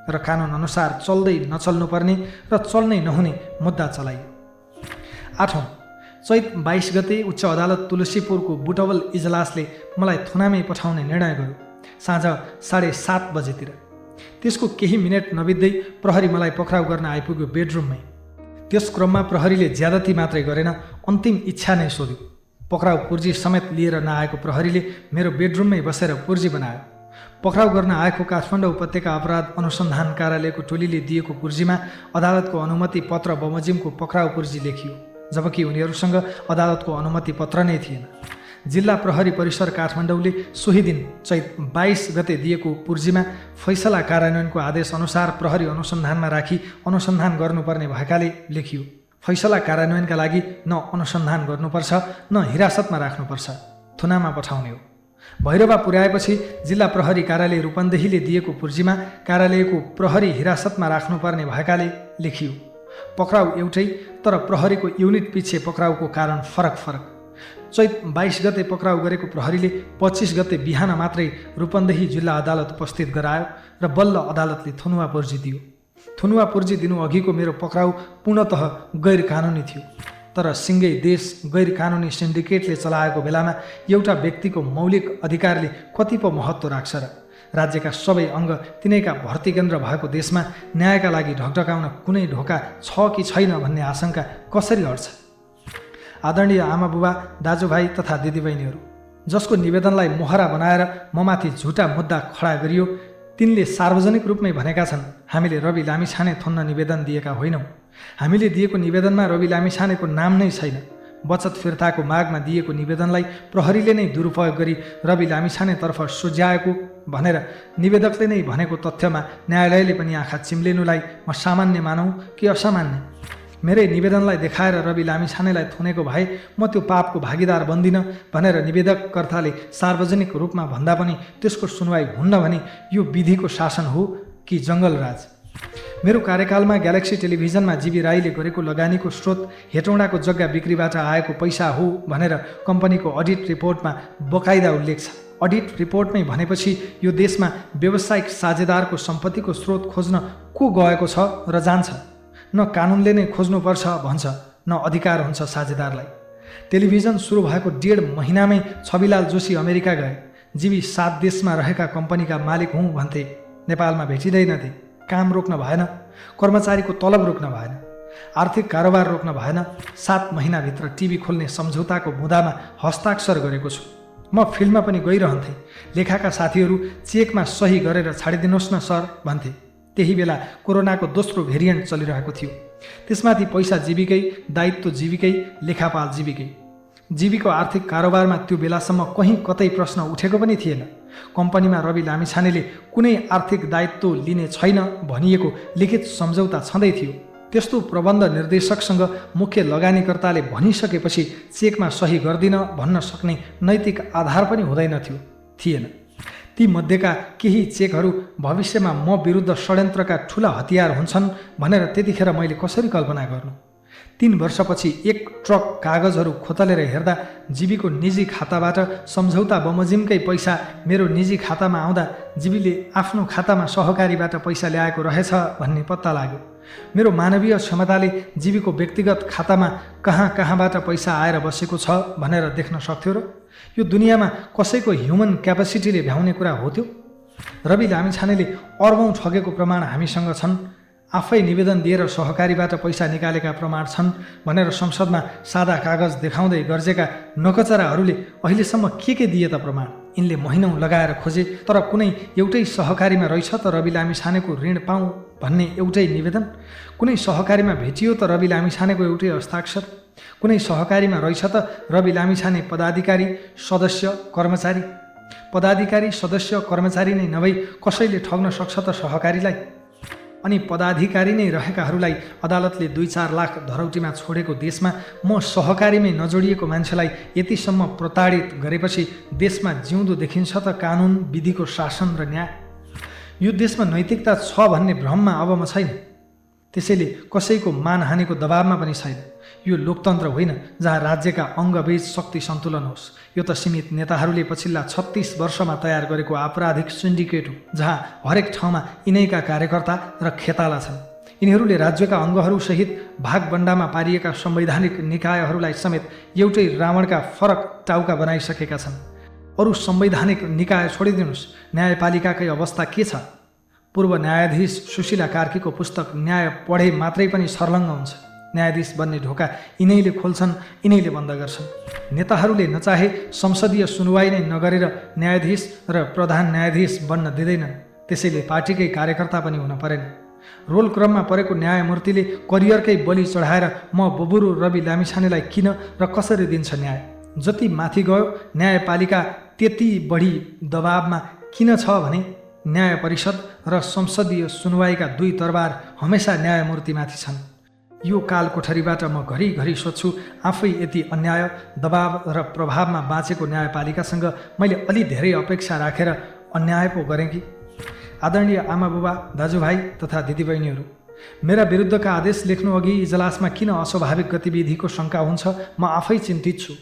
र कानुन अनुसार चल्दै नचल्नुपर्ने र चल्नै नहुने मुद्दा चलाइयो। 8औं, चैत 22 गते उच्च अदालत तुलसीपुरको बुटवल इजलासले मलाई थुनामै पठाउने निर्णय गर्यो साँझ 7:30 बजेतिर। त्यसको केही मिनेट नबित्दै प्रहरी मलाई पक्राउ गर्न आइपुग्यो बेडरुममै। त्यस क्रममा प्रहरीले ज्यादती मात्रै गरेन, अन्तिम इच्छा नै सोध्यो। पक्राउ पुर्जी समेत लिएर नआएको प्रहरीले मेरो बेडरुममै बसेर पुर्जी बनायो। पक्राउ गर्न आएको काठमाडौँ उपत्यका अपराध अनुसन्धान कार्यालयको टोलीले दिएको पुर्जीमा अदालतको अनुमति पत्र बमोजिमको पक्राउ पुर्जी लेखियो। जबकि उनीहरूसँग अदालतको अनुमति पत्र नै थिएन। जिल्ला प्रहरी परिसर काठमाडौँले सोही दिन चैत 22 गते दिएको पुर्जीमा फैसला कार्यान्वयनको आदेश अनुसार प्रहरी अनुसन्धानमा राखी अनुसन्धान गर्नुपर्ने भएकाले लेखियो, फैसला कार्यान्वयनका लागि न अनुसन्धान गर्नुपर्छ न हिरासतमा राख्नुपर्छ, थुनामा पठाउने हो। भैरवा पुर्याएपछि जिल्ला प्रहरी कार्यालय रूपन्देहीले दिएको पुर्जीमा कार्यालयको प्रहरी हिरासतमा राख्नुपर्ने भएकाले लेखियो। पक्राउ एउटै, तर प्रहरीको युनिट पछि पक्राउको कारण फरक फरक। चैत 22 गते पक्राउ गरेको प्रहरीले 25 गते बिहान मात्रै रूपन्देही जिल्ला अदालत उपस्थित गरायो र बल्ल अदालतले थुनुवा पुर्जी दियो। थुनुवा पुर्जी दिनु अघिको मेरो पक्राउ पूर्णतः गैर कानुनी थियो, तर सिङ्गै देश गैर कानुनी सिन्डिकेटले चलाएको बेलामा एउटा व्यक्तिको मौलिक अधिकारले कति पो महत्त्व राख्छ र? राज्यका सबै अङ्ग तिनैका भर्ती केन्द्र भएको देशमा न्यायका लागि ढकढकाउन कुनै ढोका छ कि छैन भन्ने आशंका कसरी हट्छ? आदरणीय आमा बुबा, दाजुभाइ तथा दिदीबहिनीहरू, जसको निवेदनलाई मोहरा बनाएर ममाथि झुटा मुद्दा खडा गरियो, तिनले सार्वजनिक रूपमै भनेका छन् हामीले रवि लामिछाने थुन्न निवेदन दिएका होइनौँ। हामीले दिएको निवेदनमा रवि लामिछानेको नाम नै छैन। बचत फिर्ताको मागमा दिएको निवेदनलाई प्रहरीले नै दुरुपयोग गरी रवि लामिछानेतर्फ सुझाएको भनेर निवेदकले नै भनेको तथ्यमा न्यायालयले पनि आँखा चिम्लिनुलाई म सामान्य मानौँ कि असामान्य? मेरै निवेदनलाई देखाएर रवि लामिछानेलाई थुनेको भए म त्यो पापको भागीदार बन्दिनँ भनेर निवेदककर्ताले सार्वजनिक रूपमा भन्दा पनि त्यसको सुनवाई हुन्न भने यो विधिको शासन हो कि जङ्गलराज? मेरो कार्यकालमा ग्यालेक्सी टेलिभिजनमा जीवी राईले गरेको लगानीको स्रोत हेटौँडाको जग्गा बिक्रीबाट आएको पैसा हो भनेर कम्पनीको अडिट रिपोर्टमा बकाइदा उल्लेख छ। अडिट रिपोर्टमै भनेपछि यो देशमा व्यावसायिक साझेदारको सम्पत्तिको स्रोत खोज्न को गएको छ र जान्छ? न कानुनले नै खोज्नुपर्छ भन्छ, न अधिकार हुन्छ साझेदारलाई। टेलिभिजन सुरु भएको 1.5 महिनामै छविलाल जोशी अमेरिका गए। जीवी 7 देशमा रहेका कम्पनीका मालिक हुँ भन्थे, नेपालमा भेटिँदैनथे। काम रोक्न भएन, कर्मचारीको तलब रोक्न भएन, आर्थिक कारोबार रोक्न भएन। 7 महिनाभित्र टिभी खोल्ने सम्झौताको बुँदामा हस्ताक्षर गरेको छु। म फिल्डमा पनि गइरहन्थेँ। लेखाका साथीहरू चेकमा सही गरेर छाडिदिनुहोस् न सर भन्थे। त्यही बेला कोरोनाको दोस्रो भेरिएन्ट चलिरहेको थियो। त्यसमाथि पैसा जीविकै, दायित्व जीविकै, लेखापाल जीविकै। जीवीको आर्थिक कारोबारमा त्यो बेलासम्म कहीँ कतै प्रश्न उठेको पनि थिएन। कम्पनीमा रवि लामिछानेले कुनै आर्थिक दायित्व लिने छैन भनिएको लिखित सम्झौता छँदै थियो। त्यस्तो प्रबन्ध निर्देशकसँग मुख्य लगानीकर्ताले भनिसकेपछि चेकमा सही गर्दिन भन्न सक्ने नैतिक आधार पनि थिएन। ती मध्येका केही चेकहरू भविष्यमा म विरुद्ध षड्यन्त्रका ठुला हतियार हुन्छन् भनेर त्यतिखेर मैले कसरी कल्पना गर्नु? 3 वर्षपछि 1 ट्रक कागजहरू खोतलेर हेर्दा जीवीको निजी खाताबाट सम्झौता बमोजिमकै पैसा मेरो निजी खातामा आउँदा जीवीले आफ्नो खातामा सहकारीबाट पैसा ल्याएको रहेछ भन्ने पत्ता लाग्यो। मेरो मानवीय क्षमताले जीवीको व्यक्तिगत खातामा कहाँबाट पैसा आएर बसेको छ भनेर देख्न सक्थ्यो र? यो दुनियाँमा कसैको ह्युमन क्यापेसिटीले भ्याउने कुरा हो त्यो? रवि लामिछानेले अर्बौं ठगेको प्रमाण हामीसँग छन्। आफै निवेदन दिएर सहकारीबाट पैसा निकालेका प्रमाण छन् भनेर संसदमा सादा कागज देखाउँदै गर्जेका नकचराहरूले अहिलेसम्म के दिए त प्रमाण? यिनले महिनौँ लगाएर खोजे, तर कुनै एउटै सहकारीमा रहेछ त रवि लामिछानेको ऋण पाऊँ भन्ने एउटै निवेदन? कुनै सहकारीमा भेटियो त रवि लामिछानेको एउटै हस्ताक्षर? कुनै सहकारीमा रहेछ त रवि लामिछाने पदाधिकारी, सदस्य, कर्मचारी? पदाधिकारी, सदस्य, कर्मचारी नै नभई कसैले ठग्न सक्छ त सहकारीलाई? अनि पदाधिकारी नै रहेकाहरूलाई अदालतले 2-4 लाख धरौटीमा छोडेको देशमा म सहकारीमै नजोडिएको मान्छेलाई यतिसम्म प्रताडित गरेपछि देशमा जिउँदो देखिन्छ त कानुन, विधिको शासन र न्याय? यो देशमा नैतिकता छ भन्ने भ्रममा अब म छैन। त्यसैले कसैको मानहानिको दबावमा पनि छैन। यो लोकतन्त्र होइन जहाँ राज्यका अङ्गबीच शक्ति सन्तुलन होस्। यो त सीमित नेताहरूले पछिल्ला 36 वर्षमा तयार गरेको आपराधिक सिन्डिकेट हो, जहाँ हरेक ठाउँमा यिनैका कार्यकर्ता र खेताला छन्। यिनीहरूले राज्यका अङ्गहरूसहित भागबण्डामा पारिएका संवैधानिक निकायहरूलाई समेत एउटै रावणका फरक टाउका बनाइसकेका छन्। अरू संवैधानिक निकाय छोडिदिनुहोस्, न्यायपालिकाकै अवस्था के छ? पूर्व न्यायाधीश सुशीला कार्कीको पुस्तक न्याय पढे मात्रै पनि सर्लङ्ग हुन्छ। न्यायाधीश बन्ने ढोका यिनैले खोल्छन्, यिनैले बन्द गर्छन्। नेताहरूले नचाहे संसदीय सुनवाई नै नगरेर न्यायाधीश र प्रधान न्यायाधीश बन्न दिँदैनन्। त्यसैले पार्टीकै कार्यकर्ता पनि हुन परेन। रोल क्रममा परेको न्यायमूर्तिले करियरकै बलि चढाएर म बबुरु रवि लामिछानेलाई किन र कसरी दिन्छ न्याय? जति माथि गयो न्यायपालिका त्यति बढी दबावमा किन छ भने न्याय परिषद र संसदीय सुनवाईका दुई तरबार हमेसा न्यायमूर्तिमाथि छन्। यो काल कोठरीबाट म घरिघरि सोध्छु, आफै यति अन्याय, दबाव र प्रभावमा बाँचेको न्यायपालिकासँग मैले अलि धेरै अपेक्षा राखेर अन्याय पो गरेँ कि? आदरणीय आमाबुबा, दाजुभाइ तथा दिदीबहिनीहरू, मेरा विरुद्धका आदेश लेख्नु अघि इजलासमा किन अस्वाभाविक गतिविधिको शङ्का हुन्छ म आफै चिन्तित छु।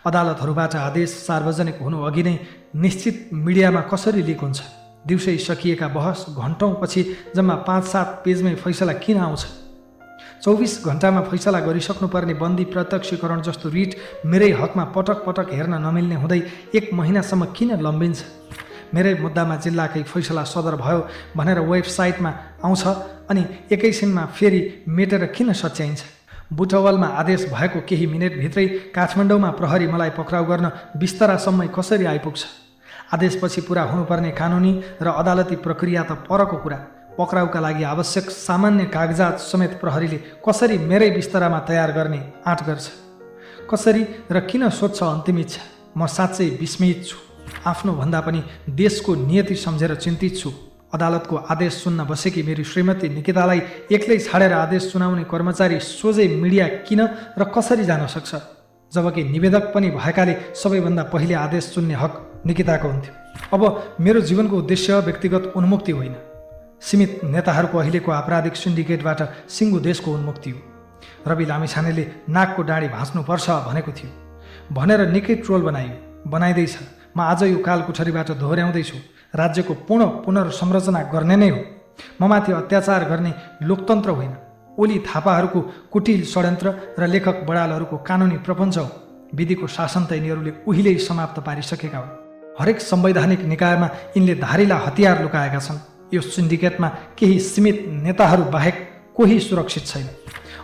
अदालतहरूबाट आदेश सार्वजनिक हुनु अघि नै निश्चित मिडियामा कसरी लिक हुन्छ? दिउँसै सकिएका बहस घन्टौँपछि जम्मा 5-7 पेजमै फैसला किन आउँछ? 24 घन्टामा फैसला गरिसक्नुपर्ने बन्दी प्रत्यक्षीकरण जस्तो रिट मेरै हकमा पटक पटक हेर्न नमिल्ने हुँदै 1 महिनासम्म किन लम्बिन्छ? मेरै मुद्दामा जिल्लाकै फैसला सदर भयो भनेर वेबसाइटमा आउँछ अनि एकैछिनमा फेरि मेटेर किन सच्याइन्छ? बुटवलमा आदेश भएको केही मिनेटभित्रै काठमाडौँमा प्रहरी मलाई पक्राउ गर्न बिस्तरासम्मै कसरी आइपुग्छ? आदेशपछि पुरा हुनुपर्ने कानुनी र अदालती प्रक्रिया त परको कुरा। पक्राउका लागि आवश्यक सामान्य कागजात समेत प्रहरीले कसरी मेरै बिस्तरामा तयार गर्ने आँट गर्छ? कसरी र किन सोध्छ अन्तिम इच्छा? म साँच्चै विस्मित छु। आफ्नो भन्दा पनि देशको नियति सम्झेर चिन्तित छु। अदालतको आदेश सुन्न बसेकी मेरी श्रीमती निकितालाई एक्लै छाडेर आदेश सुनाउने कर्मचारी सोझै मिडिया किन र कसरी जान सक्छ? जबकि निवेदक पनि भएकाले सबैभन्दा पहिले आदेश सुन्ने हक निकिताको हुन्थ्यो। अब मेरो जीवनको उद्देश्य व्यक्तिगत उन्मुक्ति होइन, सीमित नेताहरूको अहिलेको आपराधिक सिन्डिकेटबाट सिङ्गो देशको उन्मुक्ति हो। रवि लामिछानेले नाकको डाँडी भाँच्नुपर्छ भनेको थियो भनेर निकै ट्रोल बनाइँदैछ। म आज यो कालकोठरीबाट दोहोऱ्याउँदैछु, राज्यको पुनर्संरचना गर्ने नै हो। ममाथि अत्याचार गर्ने लोकतन्त्र होइन, ओली थापाहरूको कुटिल षड्यन्त्र र लेखक बडालहरूको कानुनी प्रपञ्च हो। विधिको शासन त यिनीहरूले उहिल्यै समाप्त पारिसकेका हुन्। हरेक संवैधानिक निकायमा यिनले धारिला हतियार लुकाएका छन्। यो सिन्डिकेटमा केही सीमित नेताहरू बाहेक कोही सुरक्षित छैन।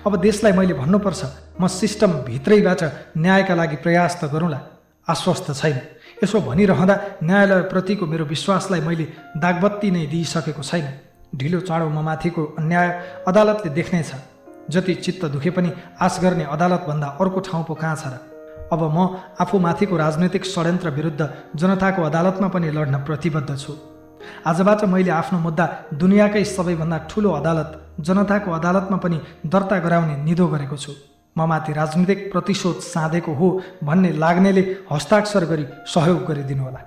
अब देशलाई मैले भन्नुपर्छ, म सिस्टम भित्रैबाट न्यायका लागि प्रयास त गरौँला, आश्वस्त छैन। यसो भनिरहँदा न्यायालयप्रतिको मेरो विश्वासलाई मैले दागबत्ती नै दिइसकेको छैन। ढिलो चाँडो ममाथिको अन्याय अदालतले देख्नेछ। जति चित्त दुखे पनि आश गर्ने अदालतभन्दा अर्को ठाउँ पो कहाँ छ र? अब म आफूमाथिको राजनैतिक षड्यन्त्र विरुद्ध जनताको अदालतमा पनि लड्न प्रतिबद्ध छु। आजबाट मैले आफ्नो मुद्दा दुनियाँकै सबैभन्दा ठुलो अदालत जनताको अदालतमा पनि दर्ता गराउने निधो गरेको छु। ममाथि राजनीतिक प्रतिशोध साधेको हो भन्ने लाग्नेले हस्ताक्षर गरी सहयोग गरिदिनुहोला।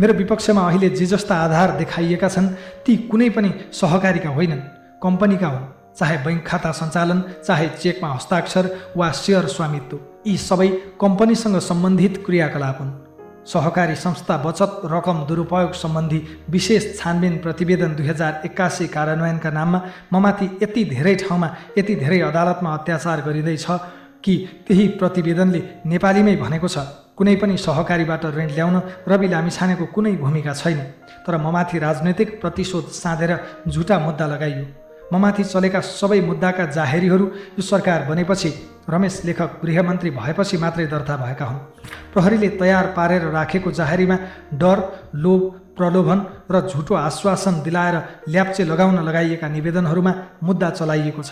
मेरो विपक्षमा अहिले जे जस्ता आधार देखाइएका छन् ती कुनै पनि सहकारीका होइनन्, कम्पनीका हुन्। चाहे बैंक खाता सञ्चालन, चाहे चेकमा हस्ताक्षर वा सेयर स्वामित्व, यी सबै कम्पनीसँग सम्बन्धित क्रियाकलाप हुन्। सहकारी संस्था बचत रकम दुरुपयोग सम्बन्धी विशेष छानबिन प्रतिवेदन 2081 कार्यान्वयनका नाममा ममाथि यति धेरै ठाउँमा यति धेरै अदालतमा अत्याचार गरिँदैछ कि त्यही प्रतिवेदनले नेपालीमै भनेको छ, कुनै पनि सहकारीबाट ऋण ल्याउन रवि लामिछानेको कुनै भूमिका छैन। तर ममाथि राजनैतिक प्रतिशोध साधेर झुटा मुद्दा लगाइयो। ममाथि चलेका सबै मुद्दाका जाहेरीहरू यो सरकार बनेपछि, रमेश लेखक गृहमन्त्री भएपछि मात्रै दर्ता भएका हुन्। प्रहरीले तयार पारेर राखेको जाहेरीमा डर, लोभ, प्रलोभन र झुटो आश्वासन दिलाएर ल्याप्चे लगाउन लगाइएका निवेदनहरूमा मुद्दा चलाइएको छ।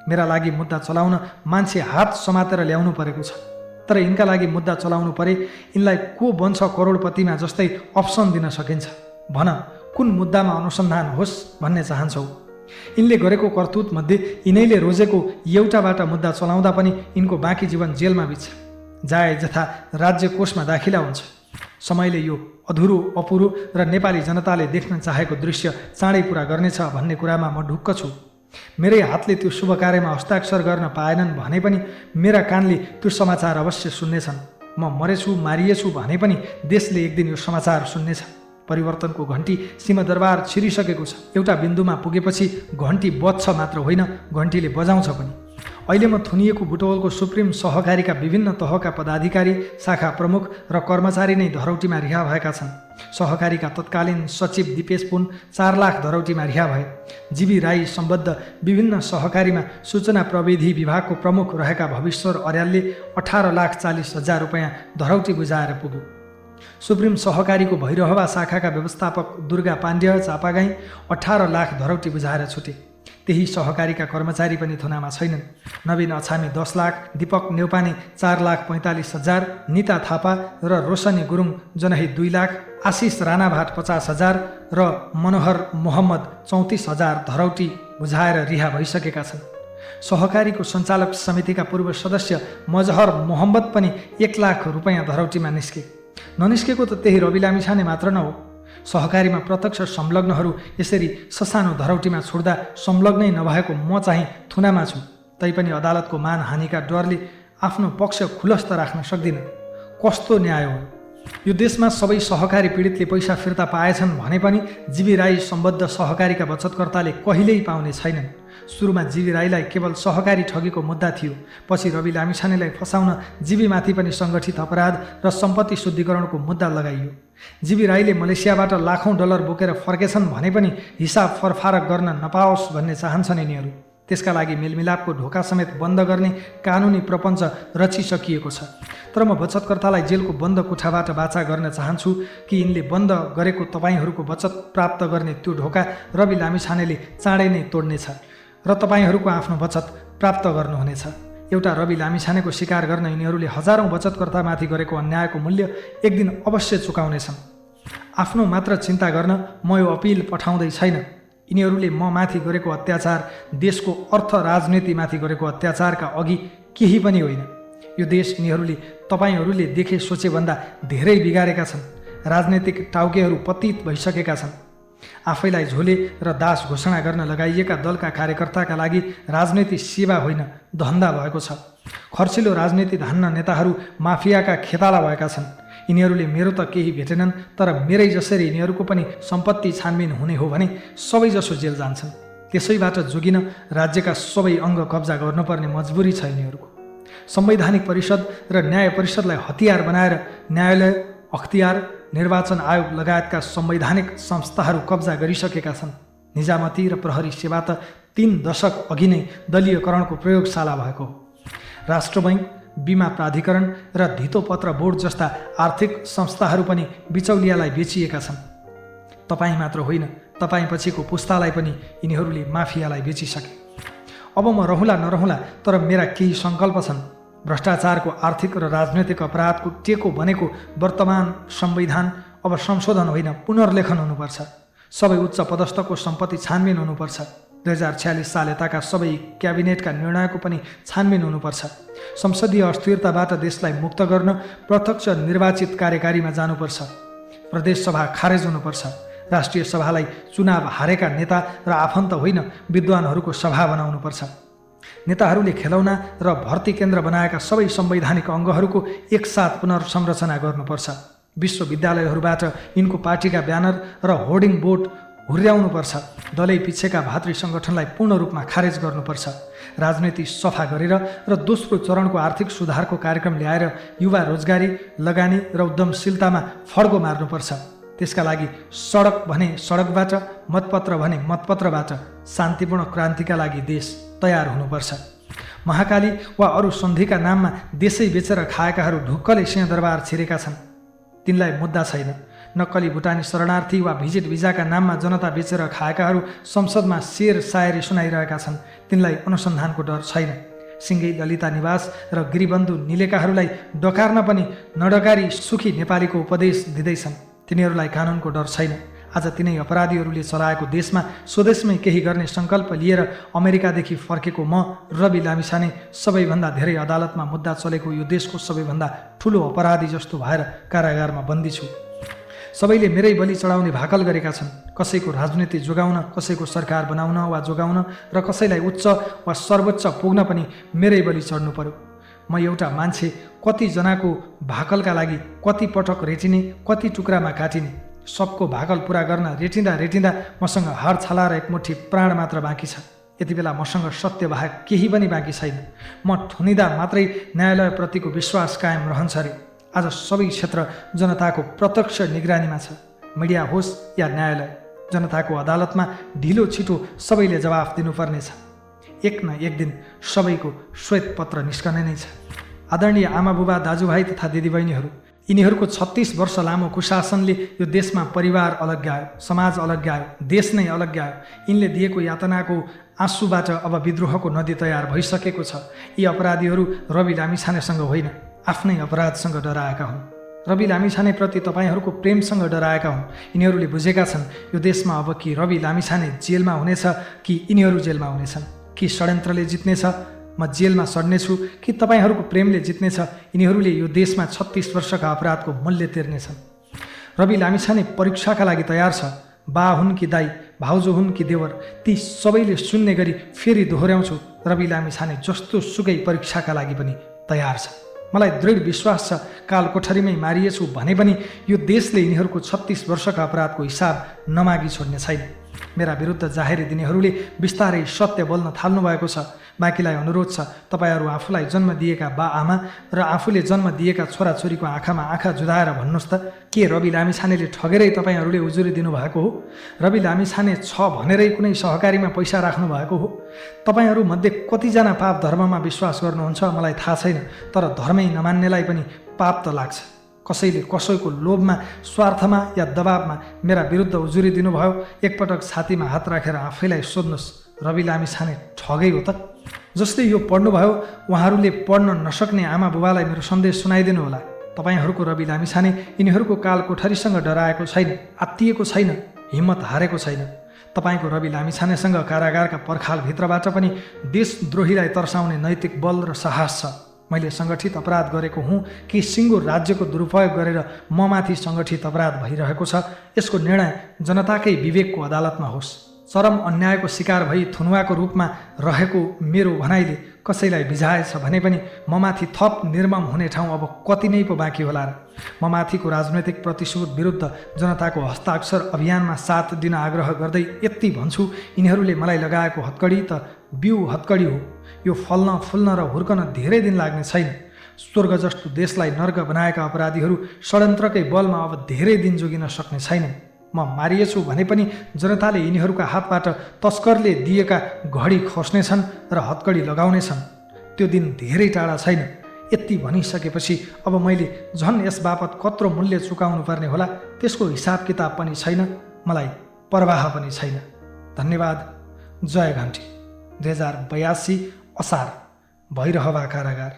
मेरा लागि मुद्दा चलाउन मान्छे हात समातेर ल्याउनु परेको छ। तर यिनका लागि मुद्दा चलाउनु परे यिनलाई को बन्छ करोडपतिमा जस्तै अप्सन दिन सकिन्छ? भन, कुन मुद्दामा अनुसन्धान होस् भन्ने चाहन्छौ? यिनले गरेको करतुत मध्ये यिनैले रोजेको एउटाबाट मुद्दा चलाउँदा पनि यिनको बाँकी जीवन जेलमा बित्छ, जाय जथा राज्य कोषमा दाखिला हुन्छ। समयले यो अधुरो, अपुरो र नेपाली जनताले देख्न चाहेको दृश्य चाँडै पुरा गर्नेछ भन्ने कुरामा म ढुक्क छु। मेरै हातले त्यो शुभ कार्यमा हस्ताक्षर गर्न पाएनन् भने पनि मेरा कानले त्यो समाचार अवश्य सुन्नेछन्। म मरेछु, मारिएछु भने पनि देशले एक दिन यो समाचार सुन्नेछ। परिवर्तनको घन्टी सिंहदरबार छिरिसकेको छ। एउटा बिन्दुमा पुगेपछि घन्टी बज्छ मात्र होइन, घन्टीले बजाउँछ पनि। अहिले म थुनिएको बुटवलको सुप्रिम सहकारीका विभिन्न तहका पदाधिकारी, शाखा प्रमुख र कर्मचारी नै धरौटीमा रिहा भएका छन्। सहकारीका तत्कालीन सचिव दिपेश पुन 4 लाख धरौटीमा रिहा भए। जीवी राई सम्बद्ध विभिन्न सहकारीमा सूचना प्रविधि विभागको प्रमुख रहेका भविश्वर अर्यालले 18,40,000 रुपियाँ धरौटी बुझाएर पुग्यो। सुप्रिम सहकारीको भैरहवा शाखाका व्यवस्थापक दुर्गा पाण्ड्य चापागाई 18 लाख धरौटी बुझाएर छुटे। त्यही सहकारीका कर्मचारी पनि थुनामा छैनन्। नवीन अछामी 10 लाख, दीपक नेउपाने 4,45,000, निता थापा र रोशनी गुरुङ जनही 2 लाख, आशिष राणाभाट 50,000 र मनोहर मोहम्मद 34,000 धरौटी बुझाएर रिहा भइसकेका छन्। सहकारीको सञ्चालक समितिका पूर्व सदस्य मजहर मोहम्मद पनि 1 लाख रुपैयाँ धरौटीमा निस्के। ननिस्केको त त्यही रवि लामिछाने मात्र न हो। सहकारीमा प्रत्यक्ष संलग्नहरू यसरी ससानो धरौटीमा छुट्दा संलग्नै नभएको म चाहिँ थुनामा छु, तैपनि अदालतको मानहानिका डरले आफ्नो पक्ष खुलस्त राख्न सक्दिन। कस्तो न्याय हो यो? देशमा सबै सहकारी पीडितले पैसा फिर्ता पाएछन् भने पनि जीवी राई सम्बद्ध सहकारीका बचतकर्ताले कहिल्यै पाउने छैनन्। सुरुमा जीवी राईलाई केवल सहकारी ठगीको मुद्दा थियो, पछि रवि लामिछानेलाई फसाउन जीवीमाथि पनि सङ्गठित अपराध र सम्पत्ति शुद्धिकरणको मुद्दा लगाइयो। जीवी राईले मलेसियाबाट लाखौँ डलर बोकेर फर्केछन् भने पनि हिसाब फरफारक गर्न नपाओस् भन्ने चाहन्छन् यिनीहरू। त्यसका लागि मेलमिलापको ढोका समेत बन्द गर्ने कानुनी प्रपञ्च रचिसकिएको छ। तर म बचतकर्तालाई जेलको बन्द कोठाबाट बाचा गर्न चाहन्छु कि यिनले बन्द गरेको तपाईँहरूको बचत प्राप्त गर्ने त्यो ढोका रवि लामिछानेले चाँडै नै तोड्नेछ र तपाईँहरूको आफ्नो बचत प्राप्त गर्नुहुनेछ। एउटा रवि लामिछानेको शिकार गर्न यिनीहरूले हजारौँ बचतकर्तामाथि गरेको अन्यायको मूल्य एक दिन अवश्य चुकाउनेछन्। आफ्नो मात्र चिन्ता गर्न म यो अपिल पठाउँदै छैन। यिनीहरूले म माथि गरेको अत्याचार देशको अर्थ राजनीतिमाथि गरेको अत्याचारका अघि केही पनि होइन। यो देश यिनीहरूले तपाईँहरूले देखे सोचेभन्दा धेरै बिगारेका छन्। राजनैतिक टाउकेहरू पतित भइसकेका छन्। आफैलाई झोले र दास घोषणा गर्न लगाइएका दलका कार्यकर्ताका लागि राजनीति सेवा होइन, धन्दा भएको छ। खर्चिलो राजनीति धान्न नेताहरू माफियाका खेताला भएका छन्। यिनीहरूले मेरो त केही भेटेनन्, तर मेरै जसरी यिनीहरूको पनि सम्पत्ति छानबिन हुने हो भने सबैजसो जेल जान्छन्। त्यसैबाट जोगिन राज्यका सबै अङ्ग कब्जा गर्नुपर्ने मजबुरी छ यिनीहरूको। संवैधानिक परिषद र न्याय परिषदलाई हतियार बनाएर न्यायालय, अख्तियार, निर्वाचन आयोग लगायतका संवैधानिक संस्थाहरू कब्जा गरिसकेका छन्। निजामती र प्रहरी सेवा त 3 दशक अघि नै दलीयकरणको प्रयोगशाला भएको हो। राष्ट्र बैङ्क, बिमा प्राधिकरण र धितोपत्र बोर्ड जस्ता आर्थिक संस्थाहरू पनि बिचौलियालाई बेचिएका छन्। तपाईँ मात्र होइन, तपाईँ पछिको पुस्तालाई पनि यिनीहरूले माफियालाई बेचिसके। अब म रहँला नरहँला, तर मेरा केही सङ्कल्प छन्। भ्रष्टाचारको आर्थिक र राजनैतिक अपराधको टेको बनेको वर्तमान संविधान अब संशोधन होइन, पुनर्लेखन हुनुपर्छ। सबै उच्च पदस्थको सम्पत्ति छानबिन हुनुपर्छ। 2046 साल यताका सबै क्याबिनेटका निर्णयको पनि छानबिन हुनुपर्छ। संसदीय अस्थिरताबाट देशलाई मुक्त गर्न प्रत्यक्ष निर्वाचित कार्यकारीमा जानुपर्छ। प्रदेश सभा खारेज हुनुपर्छ। राष्ट्रिय सभालाई चुनाव हारेका नेता र आफन्त होइन, विद्वानहरूको सभा बनाउनुपर्छ। नेताहरूले खेलौना र भर्ती केन्द्र बनाएका सबै संवैधानिक अङ्गहरूको एकसाथ पुनर्संरचना गर्नुपर्छ। विश्वविद्यालयहरूबाट यिनको पार्टीका ब्यानर र होर्डिङ बोर्ड हुर्याउनुपर्छ। दलै पिछेका भातृ सङ्गठनलाई पूर्ण रूपमा खारेज गर्नुपर्छ। राजनीति सफा गरेर र दोस्रो चरणको आर्थिक सुधारको कार्यक्रम ल्याएर युवा रोजगारी, लगानी र उद्यमशीलतामा फड्को मार्नुपर्छ। त्यसका लागि सडक भने सडकबाट, मतपत्र भने मतपत्रबाट शान्तिपूर्ण क्रान्तिका लागि देश तयार हुनुपर्छ। महाकाली वा अरू सन्धिका नाममा देशै बेचेर खाएकाहरू ढुक्कले सिंहदरबार छिरेका छन्। तिनलाई मुद्दा छैन। नक्कली भुटानी शरणार्थी वा भिजिट भिजाका नाममा जनता बेचेर खाएकाहरू संसदमा शेर सायरी सुनाइरहेका छन्। तिनलाई अनुसन्धानको डर छैन। सिङ्गै ललिता निवास र गिरिबन्धु निलेकाहरूलाई डकार्न पनि नडकारी सुखी नेपालीको उपदेश दिँदैछन्। तिनीहरूलाई कानुनको डर छैन। आज तिनै अपराधीहरूले चलाएको देशमा स्वदेशमै केही गर्ने सङ्कल्प लिएर अमेरिकादेखि फर्केको म रवि लामिछाने सबैभन्दा धेरै अदालतमा मुद्दा चलेको यो देशको सबैभन्दा ठुलो अपराधी जस्तो भएर कारागारमा बन्दी छु। सबैले मेरै बलि चढाउने भाकल गरेका छन्। कसैको राजनीति जोगाउन, कसैको सरकार बनाउन वा जोगाउन र कसैलाई उच्च वा सर्वोच्च पुग्न पनि मेरै बलि चढ्नु पर्यो। म एउटा मान्छे कतिजनाको भाकलका लागि कति पटक रेटिने, कति टुक्रामा काटिने, सबको भाकल पुरा गर्न रेटिँदा मसँग हाड छाला र एकमुठी प्राण मात्र बाँकी छ। यति बेला मसँग सत्य बाहेक केही पनि बाँकी छैन। म ठुनिँदा मात्रै न्यायालयप्रतिको विश्वास कायम रहन्छ रे। आज सबै क्षेत्र जनताको प्रत्यक्ष निगरानीमा छ। मिडिया होस् या न्यायालय, जनताको अदालतमा ढिलो छिटो सबैले जवाफ दिनुपर्नेछ। एक न एक दिन सबैको श्वेत पत्र निस्कने नै छ। आदरणीय आमा बुबा, दाजुभाइ तथा दिदीबहिनीहरू, यिनीहरूको 36 वर्ष लामो कुशासनले यो देशमा परिवार अलग्यायो, समाज अलग्यायो, देश नै अलग्यायो। यिनले दिएको यातनाको आँसुबाट अब विद्रोहको नदी तयार भइसकेको छ। यी अपराधीहरू रवि लामिछानेसँग होइन, आफ्नै अपराधसँग डराएका हुन्। रवि लामिछानेप्रति तपाईँहरूको प्रेमसँग डराएका हुन्। यिनीहरूले बुझेका छन् यो देशमा अब कि रवि लामिछाने जेलमा हुनेछ कि यिनीहरू जेलमा हुनेछन्, कि षड्यन्त्रले जित्नेछ म जेलमा सड्नेछु कि तपाईँहरूको प्रेमले जित्नेछ। यिनीहरूले यो देशमा 36 वर्षका अपराधको मूल्य तिर्नेछन्। रवि लामिछाने परीक्षाका लागि तयार छ। बा हुन् कि दाई, भाउजू हुन् कि देवर, ती सबैले सुन्ने गरी फेरि दोहोऱ्याउँछु, रवि लामिछाने जस्तो सुकै परीक्षाका लागि पनि तयार छ। मलाई दृढ विश्वास छ काल कोठरीमै मारिएछु भने पनि यो देशले यिनीहरूको 36 वर्षका अपराधको हिसाब नमागी छोड्ने छैन। मेरा विरुद्ध जाहेरी दिनेहरूले बिस्तारै सत्य बोल्न थाल्नुभएको छ। बाँकीलाई अनुरोध छ, तपाईँहरू आफूलाई जन्म दिएका बा आमा र आफूले जन्म दिएका छोराछोरीको आँखामा आँखा जुदाएर भन्नुहोस् त, के रवि लामिछानेले ठगेरै तपाईँहरूले उजुरी दिनुभएको हो? रवि लामिछाने छ भनेरै कुनै सहकारीमा पैसा राख्नु भएको हो? तपाईँहरूमध्ये कतिजना पाप धर्ममा विश्वास गर्नुहुन्छ मलाई थाहा छैन, तर धर्मै नमान्नेलाई पनि पाप त लाग्छ। कसैले कसैको लोभमा, स्वार्थमा या दबाबमा मेरा विरुद्ध उजुरी दिनुभयो, एकपटक छातीमा हात राखेर आफैलाई सोध्नुहोस्, रवि लामिछाने ठगै हो त? जसले यो पढ्नुभयो उहाँहरूले पढ्न नसक्ने आमा बुबालाई मेरो सन्देश सुनाइदिनु होला। तपाईँहरूको रवि लामिछाने यिनीहरूको काल कोठरीसँग डराएको छैन, आत्तिएको छैन, हिम्मत हारेको छैन। तपाईँको रवि लामिछानेसँग कारागारका पर्खालभित्रबाट पनि देशद्रोहीलाई तर्साउने नैतिक बल र साहस छ। मैले सङ्गठित अपराध गरेको हुँ कि सिङ्गो राज्यको दुरुपयोग गरेर ममाथि सङ्गठित अपराध भइरहेको छ, यसको निर्णय जनताकै विवेकको अदालतमा होस्। चरम अन्यायको शिकार भई थुनुवाको रूपमा रहेको मेरो भनाइले कसैलाई बिझाएछ भने पनि ममाथि थप निर्मम हुने ठाउँ अब कति नै पो बाँकी होला र? ममाथिको राजनैतिक प्रतिशोध विरुद्ध जनताको हस्ताक्षर अभियानमा साथ दिन आग्रह गर्दै यति भन्छु, यिनीहरूले मलाई लगाएको हत्कडी त बिउ हत्कडी हो। यो फल्न फुल्न र हुर्कन धेरै दिन लाग्ने छैन। स्वर्ग जस्तो देशलाई नर्क बनाएका अपराधीहरू षड्यन्त्रकै बलमा अब धेरै दिन जोगिन सक्ने छैनन्। म मारिएछु भने पनि जनताले यिनीहरूका हातबाट तस्करले दिएका घडी खोस्नेछन् र हत्कडी लगाउनेछन्। त्यो दिन धेरै टाढा छैन। यति भनिसकेपछि अब मैले झन् यस बापत कत्रो मूल्य चुकाउनु पर्ने होला त्यसको हिसाब किताब पनि छैन, मलाई परवाह पनि छैन। धन्यवाद। जय घन्टी। 2082 असार, भैरहवा कारागार।